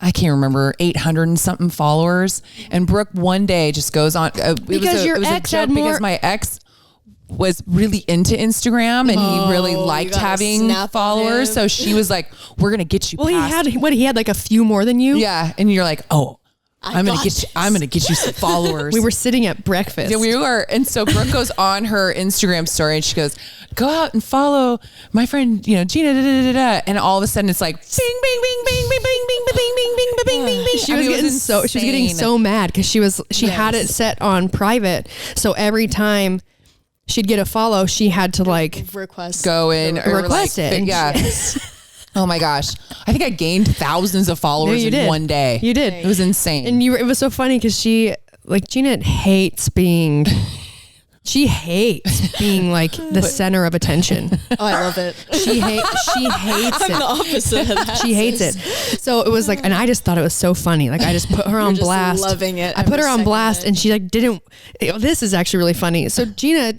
I can't remember, 800 and something followers. And Brooke one day just goes on. Because your ex had more. Because my ex was really into Instagram and he really liked having followers. So she was like, we're going to get you past. He had like a few more than you? Yeah. And you're like, I'm going to get you some followers. We were sitting at breakfast. Yeah, we were. And so Brooke goes on her Instagram story and she goes, go out and follow my friend, Gina, and all of a sudden it's like, bing, bing, bing, bing, bing, bing, bing, bing, bing, bing, bing, bing, bing. She was getting so mad because she had it set on private. So every time she'd get a follow, she had to like go in or request it. Yeah. Oh my gosh. I think I gained thousands of followers in one day. You did. It was insane. And it was so funny because Gina hates being like the center of attention. Oh, I love it. She hates it. I'm the opposite of that. She hates it. So it was like, and I just thought it was so funny. Like I just put her on blast. Loving it. I put her on blast and she like didn't, this is actually really funny. So Gina,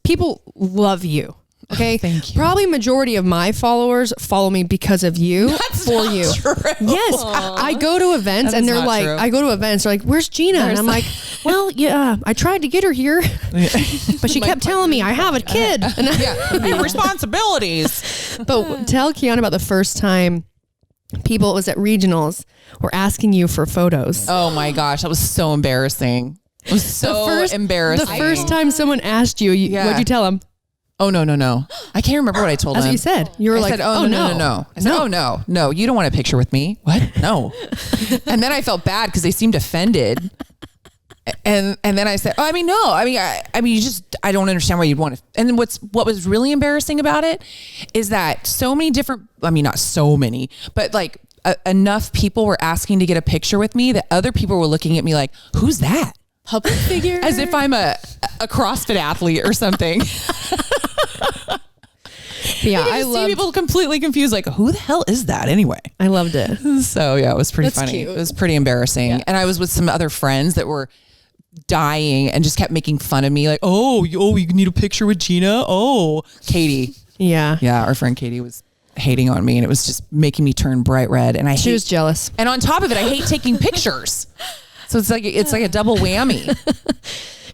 people love you. Okay. Thank you. Probably majority of my followers follow me because of you. That's for not you. True. Yes. I go to events and they're like, they're like, where's Gina? And I'm like, well, yeah, I tried to get her here, but she kept telling me I have a kid. And I have responsibilities. But tell Keanna about the first time it was at regionals, were asking you for photos. Oh my gosh. That was so embarrassing. It was so embarrassing. The first time someone asked you, what'd you tell them? Oh, no. I can't remember what I told him. That's what you said. You were like, said, no. I said, no, you don't want a picture with me. What? No. And then I felt bad because they seemed offended. And then I said, no. I don't understand why you'd want to. And then what was really embarrassing about it is that so many different, not so many, but like enough people were asking to get a picture with me that other people were looking at me like, who's that? Public figure? As if I'm a CrossFit athlete or something. Yeah, I love people completely confused. Like, who the hell is that anyway? I loved it. So yeah, it was pretty funny. Cute. It was pretty embarrassing. Yeah. And I was with some other friends that were dying and just kept making fun of me. Like, you need a picture with Gina. Oh, Katie. Yeah. Our friend Katie was hating on me and it was just making me turn bright red. And she was jealous. And on top of it, I hate taking pictures. So it's like a double whammy.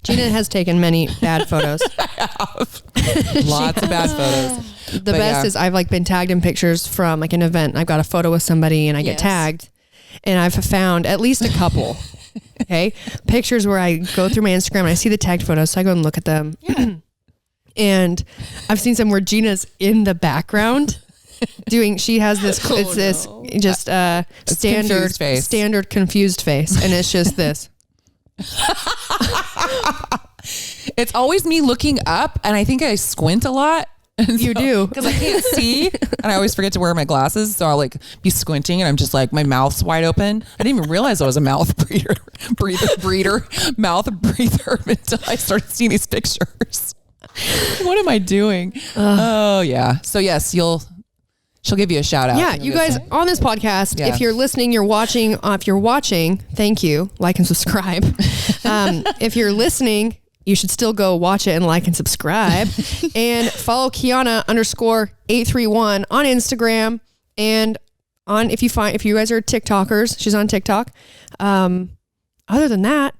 Gina has taken many bad photos. I have. Lots of bad photos. The best is I've like been tagged in pictures from like an event. I've got a photo with somebody and I get tagged and I've found at least a couple. Okay. Pictures where I go through my Instagram and I see the tagged photos. So I go and look at them. Yeah. And I've seen some where Gina's in the background she has this, standard confused face. And it's just this. It's always me looking up and I think I squint a lot. You do. Because I can't see and I always forget to wear my glasses. So I'll like be squinting and I'm just like, my mouth's wide open. I didn't even realize I was a mouth breather until I started seeing these pictures. What am I doing? Oh yeah. So yes, She'll give you a shout out. Yeah, you guys on this podcast, if you're listening, you're watching. If you're watching, thank you. Like and subscribe. If you're listening, you should still go watch it and like and subscribe. And follow Keanna_831 on Instagram and on if you guys are TikTokers, she's on TikTok. Other than that,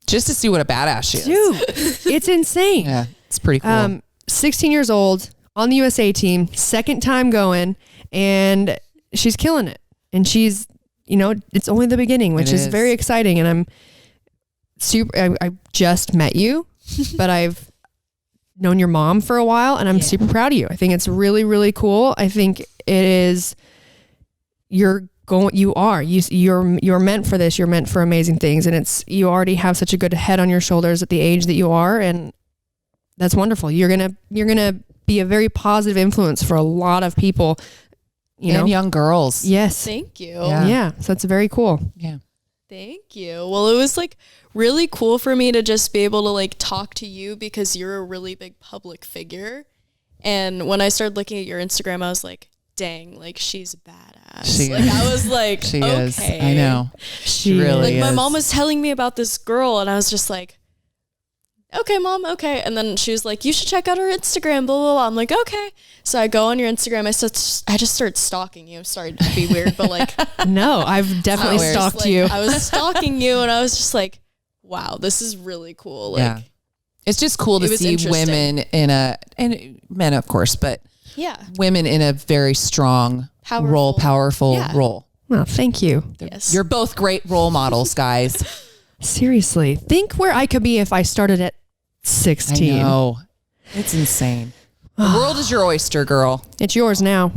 just to see what a badass she is. Dude, it's insane. Yeah, it's pretty cool. 16 years old. On the USA team, second time going, and she's killing it. And she's, it's only the beginning, which is very exciting. And I'm super, I just met you, but I've known your mom for a while, and I'm super proud of you. I think it's really, really cool. I think it is, you're meant for this. You're meant for amazing things. And you already have such a good head on your shoulders at the age that you are. And that's wonderful. You're going to be a very positive influence for a lot of people, and young girls. Yes. Thank you. Yeah. So it's very cool. Yeah. Thank you. Well, it was like really cool for me to just be able to like talk to you because you're a really big public figure. And when I started looking at your Instagram, I was like, dang, like she's badass. I was like, she okay. is. I know. She really is. My mom was telling me about this girl, and I was just like, okay, Mom, okay. And then she was like, you should check out her Instagram, blah, blah, blah. I'm like, okay. So I go on your Instagram. I just started stalking you. Sorry to be weird, but like. No, I've definitely stalked you. I was stalking you, and I was just like, wow, this is really cool. Like, it's just cool to see women and men, of course, but women in a very strong powerful role. Well, thank you. Yes. You're both great role models, guys. Seriously, think where I could be if I started at 16. I know. It's insane. The world is your oyster, girl. It's yours now.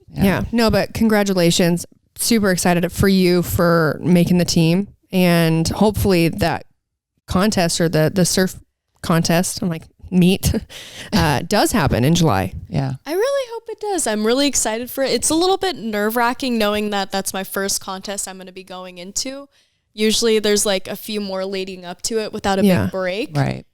Yeah. No, but congratulations. Super excited for you for making the team. And hopefully that contest or the surf contest, I'm like, meet, does happen in July. Yeah. I really hope it does. I'm really excited for it. It's a little bit nerve-wracking knowing that that's my first contest I'm going to be going into. Usually there's like a few more leading up to it without a big break. Right.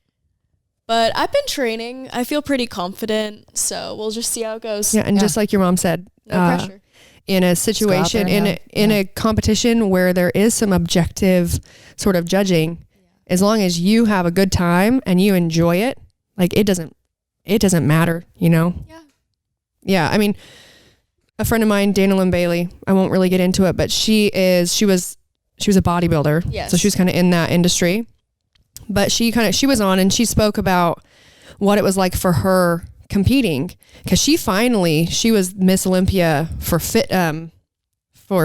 But I've been training. I feel pretty confident. So we'll just see how it goes. Yeah. And just like your mom said, no pressure. In a situation, in a competition where there is some objective sort of judging, as long as you have a good time and you enjoy it, like it doesn't matter, Yeah. Yeah. I mean, a friend of mine, Dana Lynn Bailey, I won't really get into it, but she was a bodybuilder. Yes. So she was kind of in that industry, but she was on and she spoke about what it was like for her competing, because she was Miss Olympia for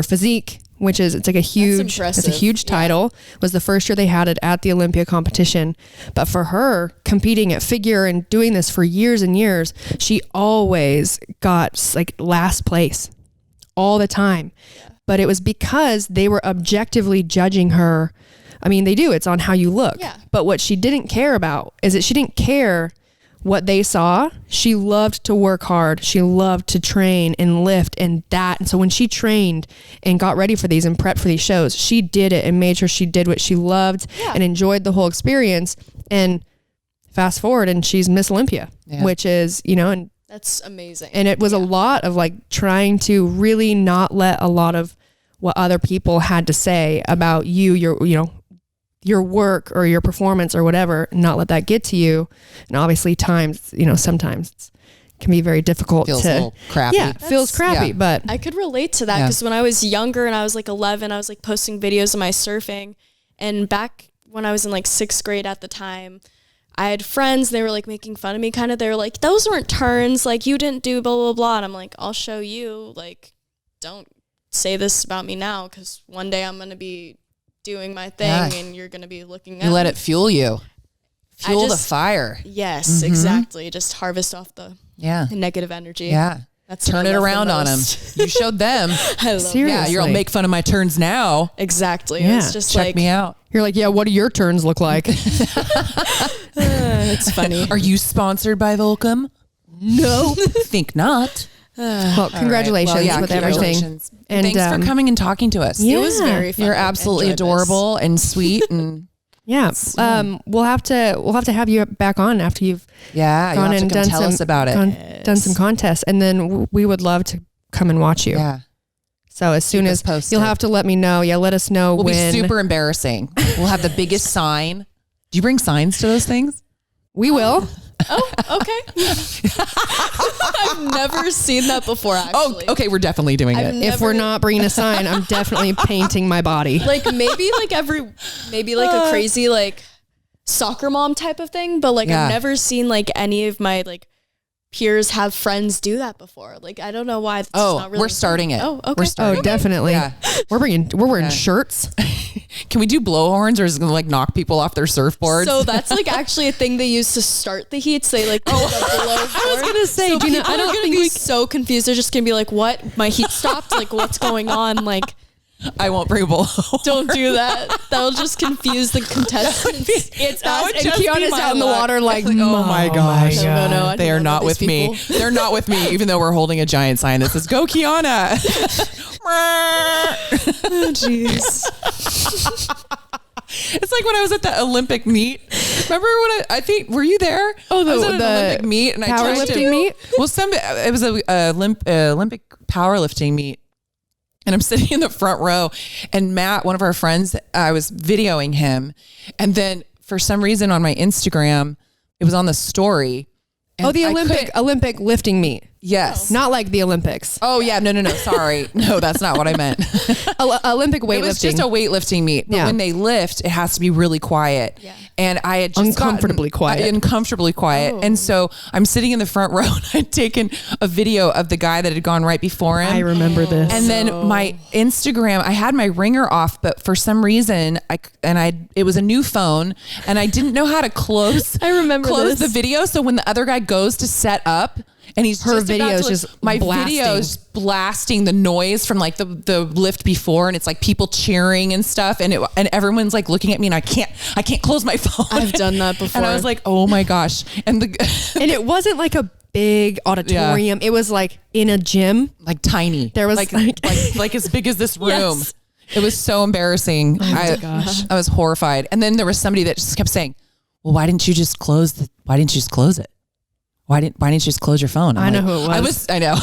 physique, which is, it's a huge title. Was the first year they had it at the Olympia competition. But for her competing at figure and doing this for years and years, she always got like last place all the time. But it was because they were objectively judging her. I mean, they do, it's on how you look. Yeah. But what she didn't care about is that she didn't care what they saw. She loved to work hard. She loved to train and lift and that. And so when she trained and got ready for these and prepped for these shows, she did it and made sure she did what she loved and enjoyed the whole experience. And fast forward and she's Miss Olympia, which is, and that's amazing. And it was a lot of like trying to really not let a lot of what other people had to say about you, your work or your performance or whatever, not let that get to you. And obviously sometimes it can be very difficult. Feels a little crappy. Yeah, feels crappy, but I could relate to that because when I was younger and I was like 11, I was like posting videos of my surfing. And back when I was in like 6th grade at the time, I had friends, they were like making fun of me kind of. They were like, those weren't turns, like you didn't do blah, blah, blah. And I'm like, I'll show you, like, don't say this about me now because one day I'm going to be doing my thing and you're going to be looking at You let me. it fuel you. Fuel the fire. Yes, exactly. Just harvest off the negative energy. Yeah. That's Turn it around on them. You showed them. I love Seriously. Yeah, you're all make fun of my turns now. Exactly. Yeah. It's just Check like me out. you're like, yeah, what do your turns look like? It's funny. Are you sponsored by Volcom? No. Think not. Well, congratulations with everything. And thanks for coming and talking to us. It was very fun. You're absolutely adorable and sweet and we'll have to have you back on after you've you'll have to come tell us about it. done some contests, and then we would love to come and watch you. Yeah. So as soon as you'll have to let me know. Yeah, let us know We'll when. be super embarrassing. We'll have the biggest sign. Do you bring signs to those things? We will. Oh, okay. I've never seen that before, actually. Oh, okay. We're definitely doing it. If we're not bringing a sign, I'm definitely painting my body. Like maybe like a crazy like soccer mom type of thing, but like I've never seen like any of my like peers have friends do that before. Like I don't know why. It's not really we're starting it. Oh, okay. We're starting it. Definitely. Yeah. We're wearing shirts. Can we do blowhorns, or is it gonna like knock people off their surfboards? So that's like actually a thing they use to start the heats. They like blow I was gonna say, so Gina, I don't think so confused. They're just gonna be like, "What? My heat stopped? Like, what's going on?" Like, I won't bring a blowhorn. don't do that. That'll just confuse the contestants. It's us and Keanna's out in the water like, oh my gosh. No, they are not with me. They're not with me, even though we're holding a giant sign that says, "Go Keanna." Oh, jeez. It's like when I was at the Olympic meet. Remember when I think, were you there? Oh, I was at an Olympic meet, and powerlifting meet? Well, it was a Olympic powerlifting meet. And I'm sitting in the front row, and Matt, one of our friends, I was videoing him. And then for some reason on my Instagram, it was on the story. And the Olympic lifting meet. Yes. Not like the Olympics. Oh yeah. No. Sorry. No, that's not what I meant. Olympic weightlifting. It was just a weightlifting meet. But when they lift, it has to be really quiet. Yeah. And I had just uncomfortably quiet. Oh. And so I'm sitting in the front row, and I'd taken a video of the guy that had gone right before him. I remember this. And then my Instagram, I had my ringer off, but for some reason it was a new phone, and I didn't know how to close the video. So when the other guy goes to set up, and her video is just my blasting. video is blasting the noise from like the lift before, and it's like people cheering and stuff, and everyone's like looking at me, and I can't close my phone. I've done that before, and I was like, oh my gosh, and it wasn't like a big auditorium. Yeah. It was like in a gym, like tiny. There was like as big as this room. Yes. It was so embarrassing. Oh my gosh, I was horrified. And then there was somebody that just kept saying, "Well, why didn't you just close it? Why didn't you just close your phone?" I know who it was. I know.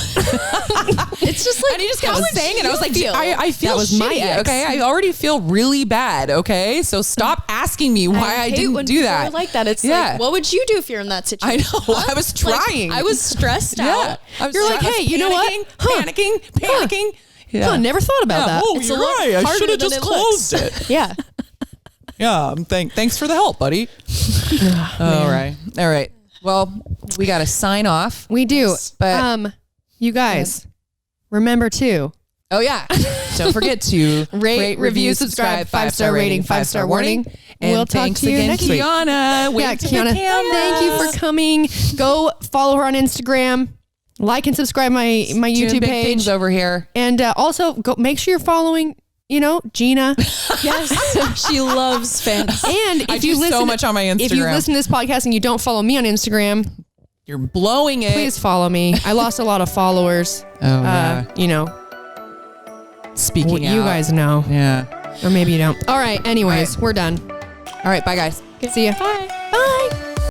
It's just like, and he just kept saying it. I was like, I feel that was shitty, my ex. okay? I already feel really bad, okay? So stop asking me why I didn't do that. I like that. It's like, what would you do if you're in that situation? I know. I was trying. I was stressed out. You're like, hey, you know what? Panicking. Yeah. Huh, never thought about that. Oh, you're right. I should have just closed it. Yeah. Yeah. Thanks for the help, buddy. All right. Well, we got to sign off. We do. But you guys, remember to. Oh, yeah. Don't forget to rate, review, subscribe, 5-star rating, 5-star warning. And we'll talk to you next week. Keanna. Keanna, thank you for coming. Go follow her on Instagram. Like and subscribe my YouTube page. Things over here. And also go make sure you're following, Gina. Yes. She loves fans. And if you listen so much on my Instagram. If you listen to this podcast and you don't follow me on Instagram, you're blowing it. Please follow me. I lost a lot of followers. Oh, yeah. Speaking out. You guys know. Yeah. Or maybe you don't. All right. Anyways, we're done. All right. Bye, guys. See ya. Bye.